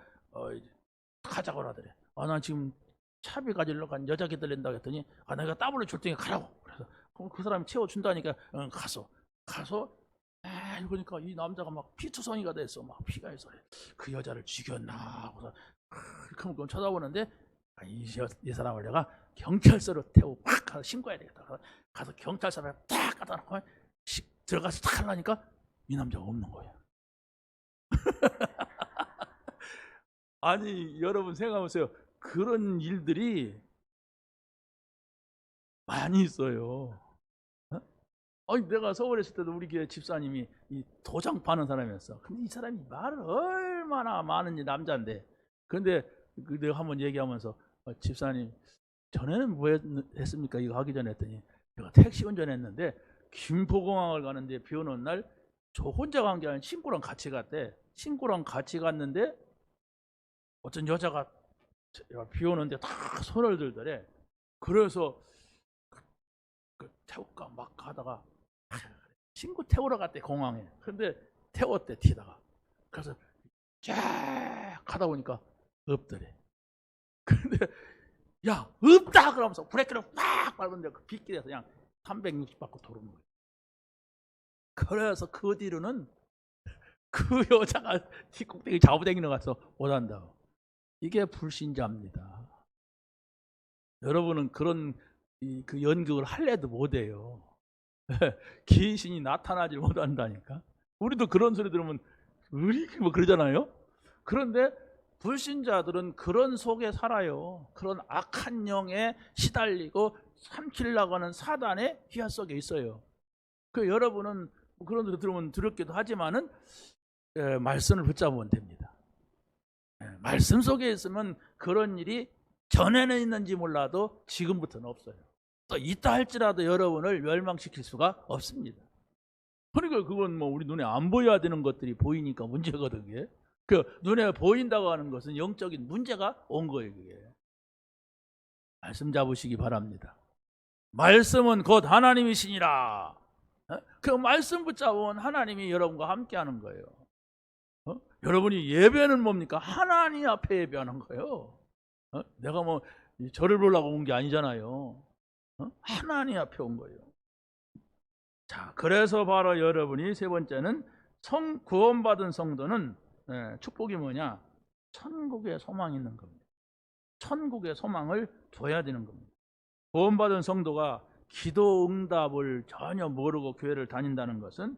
가자고 하더래. 난 지금 차비 가지러 간 여자 기다린다 했더니 내가 따블로 줄 테니까 가라고. 그래서 그 사람이 채워준다니까 가서 그러니까 이 남자가 막 피투성이가 됐어. 막 피가 있어. 그 여자를 죽였나 하고서 그럼 쳐다보는데 이 사람을 내가 경찰서로 태우고 팍 가서 신고해야 되겠다. 가서 경찰서를 딱 갖다 놓고 들어가서 딱 하려니까 이 남자가 없는 거예요. 아니 여러분 생각해보세요. 그런 일들이 많이 있어요. 내가 서울에 있을 때도 우리 교회 집사님이 이 도장 파는 사람이었어. 근데 이 사람이 말을 얼마나 많은지 남자인데. 근데 내가 한번 얘기하면서 집사님 전에는 뭐 했습니까? 이거 하기 전에 했더니 내가 택시 운전했는데 김포공항을 가는데 비 오는 날 저 혼자 간 게 아니라 친구랑 같이 갔대. 친구랑 같이 갔는데 어떤 여자가 비 오는데 다 손을 들더래. 그래서 태울까 막 가다가 친구 태우러 갔대 공항에. 근데 태웠대 티다가. 그래서 쫙 가다 보니까 없더래. 근데 야 없다 그러면서 브레이크를 팍 밟았는데 그 빗길에서 그냥 360 받고 도는 거예요. 그래서 그 뒤로는 그 여자가 뒷꼭대기 잡아당기는 거 가서 못한다. 이게 불신자입니다. 여러분은 그런 그 연극을 할래도 못해요. 귀신이 나타나지 못한다니까. 우리도 그런 소리 들으면 뭐 그러잖아요. 그런데 불신자들은 그런 속에 살아요. 그런 악한 영에 시달리고 삼키려고 하는 사단의 휘하 속에 있어요. 그 여러분은 그런 소리 들으면 두렵기도 하지만은 말씀을 붙잡으면 됩니다. 말씀 속에 있으면 그런 일이 전에는 있는지 몰라도 지금부터는 없어요. 또 있다 할지라도 여러분을 멸망시킬 수가 없습니다. 그러니까 그건 뭐 우리 눈에 안 보여야 되는 것들이 보이니까 문제거든요. 그 눈에 보인다고 하는 것은 영적인 문제가 온 거예요. 그게. 말씀 잡으시기 바랍니다. 말씀은 곧 하나님이시니라. 그 말씀 붙잡으면 하나님이 여러분과 함께하는 거예요. 여러분이 예배는 뭡니까? 하나님 앞에 예배하는 거예요. 내가 뭐 절을 보려고 온 게 아니잖아요. 하나님 앞에 온 거예요. 자, 그래서 바로 여러분이 세 번째는 구원받은 성도는 축복이 뭐냐? 천국에 소망이 있는 겁니다. 천국에 소망을 둬야 되는 겁니다. 구원받은 성도가 기도 응답을 전혀 모르고 교회를 다닌다는 것은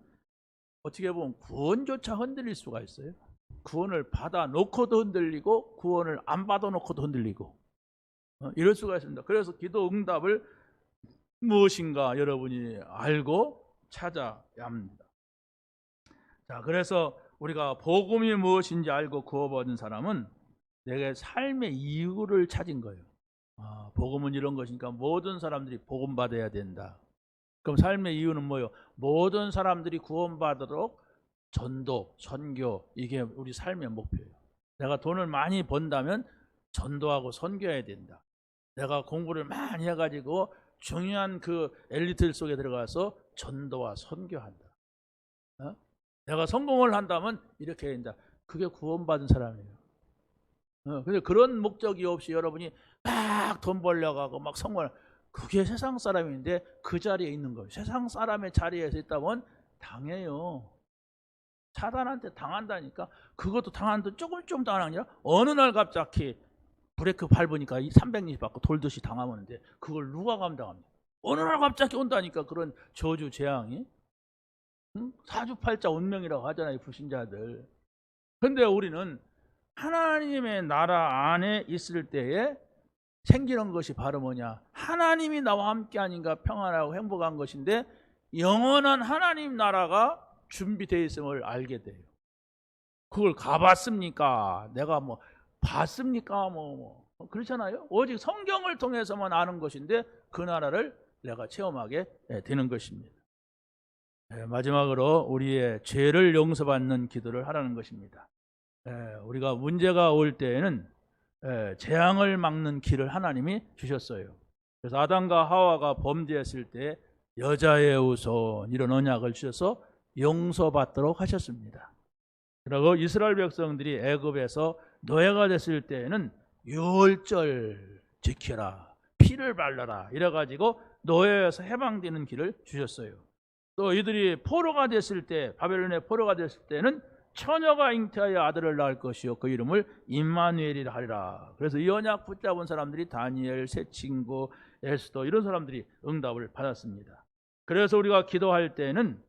어떻게 보면 구원조차 흔들릴 수가 있어요. 구원을 받아 놓고도 흔들리고 구원을 안 받아 놓고도 흔들리고 이럴 수가 있습니다. 그래서 기도 응답을 무엇인가 여러분이 알고 찾아야 합니다. 자, 그래서 우리가 복음이 무엇인지 알고 구원받은 사람은 내게 삶의 이유를 찾은 거예요. 복음은 이런 것이니까 모든 사람들이 복음 받아야 된다. 그럼 삶의 이유는 뭐예요? 모든 사람들이 구원받도록 전도, 선교, 이게 우리 삶의 목표예요. 내가 돈을 많이 번다면 전도하고 선교해야 된다. 내가 공부를 많이 해가지고 중요한 그 엘리트 속에 들어가서 전도와 선교한다. 내가 성공을 한다면 이렇게 해야 된다. 그게 구원받은 사람이에요. 근데 그런 목적이 없이 여러분이 막 돈 벌려고 막 성공을, 그게 세상 사람인데 그 자리에 있는 거예요. 세상 사람의 자리에서 있다면 당해요. 사단한테 당한다니까. 그것도 당하는데 조금 당하는 게 아니라 어느 날 갑자기 브레이크 밟으니까 360 받고 돌듯이 당하는데 그걸 누가 감당합니까? 어느 날 갑자기 온다니까. 그런 저주 재앙이. 사주팔자 운명이라고 하잖아요, 불신자들. 근데 우리는 하나님의 나라 안에 있을 때에 생기는 것이 바로 뭐냐? 하나님이 나와 함께 하니까 평안하고 행복한 것인데, 영원한 하나님 나라가 준비되어 있음을 알게 돼요. 그걸 가봤습니까? 내가 뭐 봤습니까? 그렇잖아요. 오직 성경을 통해서만 아는 것인데 그 나라를 내가 체험하게 되는 것입니다. 마지막으로 우리의 죄를 용서받는 기도를 하라는 것입니다. 우리가 문제가 올 때에는 재앙을 막는 길을 하나님이 주셨어요. 그래서 아담과 하와가 범죄했을 때 여자의 우선 이런 언약을 주셔서 용서받도록 하셨습니다. 그리고 이스라엘 백성들이 애굽에서 노예가 됐을 때에는 유월절 지켜라, 피를 발라라 이래가지고 노예에서 해방되는 길을 주셨어요. 또 이들이 포로가 됐을 때, 바벨론의 포로가 됐을 때는 처녀가 잉태하여 아들을 낳을 것이요 그 이름을 임마누엘이라 하리라. 그래서 이 언약 붙잡은 사람들이 다니엘, 새 친구, 에스더 이런 사람들이 응답을 받았습니다. 그래서 우리가 기도할 때는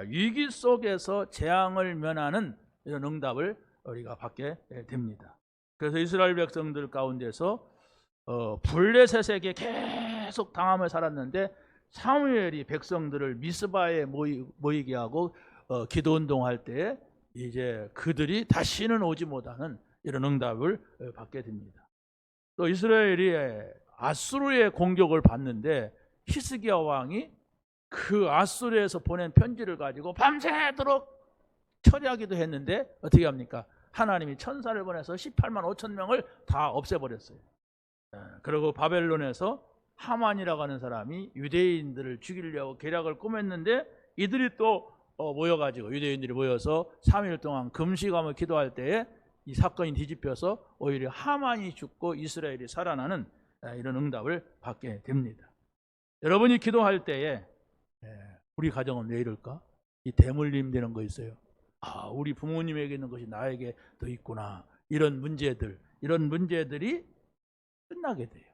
위기 속에서 재앙을 면하는 이런 응답을 우리가 받게 됩니다. 그래서 이스라엘 백성들 가운데서 블레셋에게 계속 당함을 살았는데 사무엘이 백성들을 미스바에 모이게 하고 기도운동할 때 이제 그들이 다시는 오지 못하는 이런 응답을 받게 됩니다. 또 이스라엘이 아수르의 공격을 받는데 히스기야 왕이 그 아수르에서 보낸 편지를 가지고 밤새도록 처리하기도 했는데 어떻게 합니까? 하나님이 천사를 보내서 18만 5천 명을 다 없애버렸어요. 그리고 바벨론에서 하만이라고 하는 사람이 유대인들을 죽이려고 계략을 꾸몄는데 이들이 또 모여가지고 유대인들이 모여서 3일 동안 금식하며 기도할 때에 이 사건이 뒤집혀서 오히려 하만이 죽고 이스라엘이 살아나는 이런 응답을 받게 됩니다. 여러분이 기도할 때에 우리 가정은 왜 이럴까? 이 대물림 되는 거 있어요. 우리 부모님에게 있는 것이 나에게 더 있구나. 이런 문제들이 끝나게 돼요.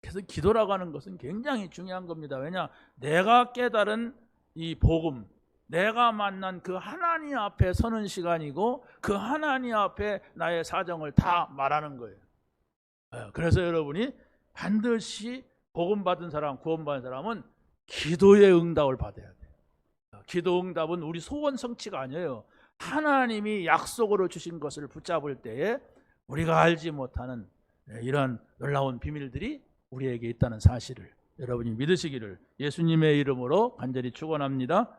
그래서 기도라고 하는 것은 굉장히 중요한 겁니다. 왜냐? 내가 깨달은 이 복음, 내가 만난 그 하나님 앞에 서는 시간이고 그 하나님 앞에 나의 사정을 다 말하는 거예요. 그래서 여러분이 반드시 복음 받은 사람, 구원받은 사람은 기도의 응답을 받아야 돼요. 기도 응답은 우리 소원 성취가 아니에요. 하나님이 약속으로 주신 것을 붙잡을 때에 우리가 알지 못하는 이런 놀라운 비밀들이 우리에게 있다는 사실을 여러분이 믿으시기를 예수님의 이름으로 간절히 축원합니다.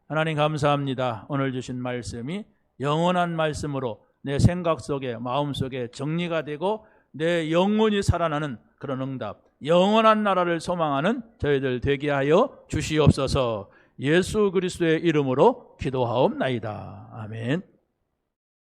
하나님 감사합니다. 오늘 주신 말씀이 영원한 말씀으로 내 생각 속에, 마음 속에 정리가 되고 내 영혼이 살아나는 그런 응답, 영원한 나라를 소망하는 저희들 되게 하여 주시옵소서. 예수 그리스도의 이름으로 기도하옵나이다. 아멘.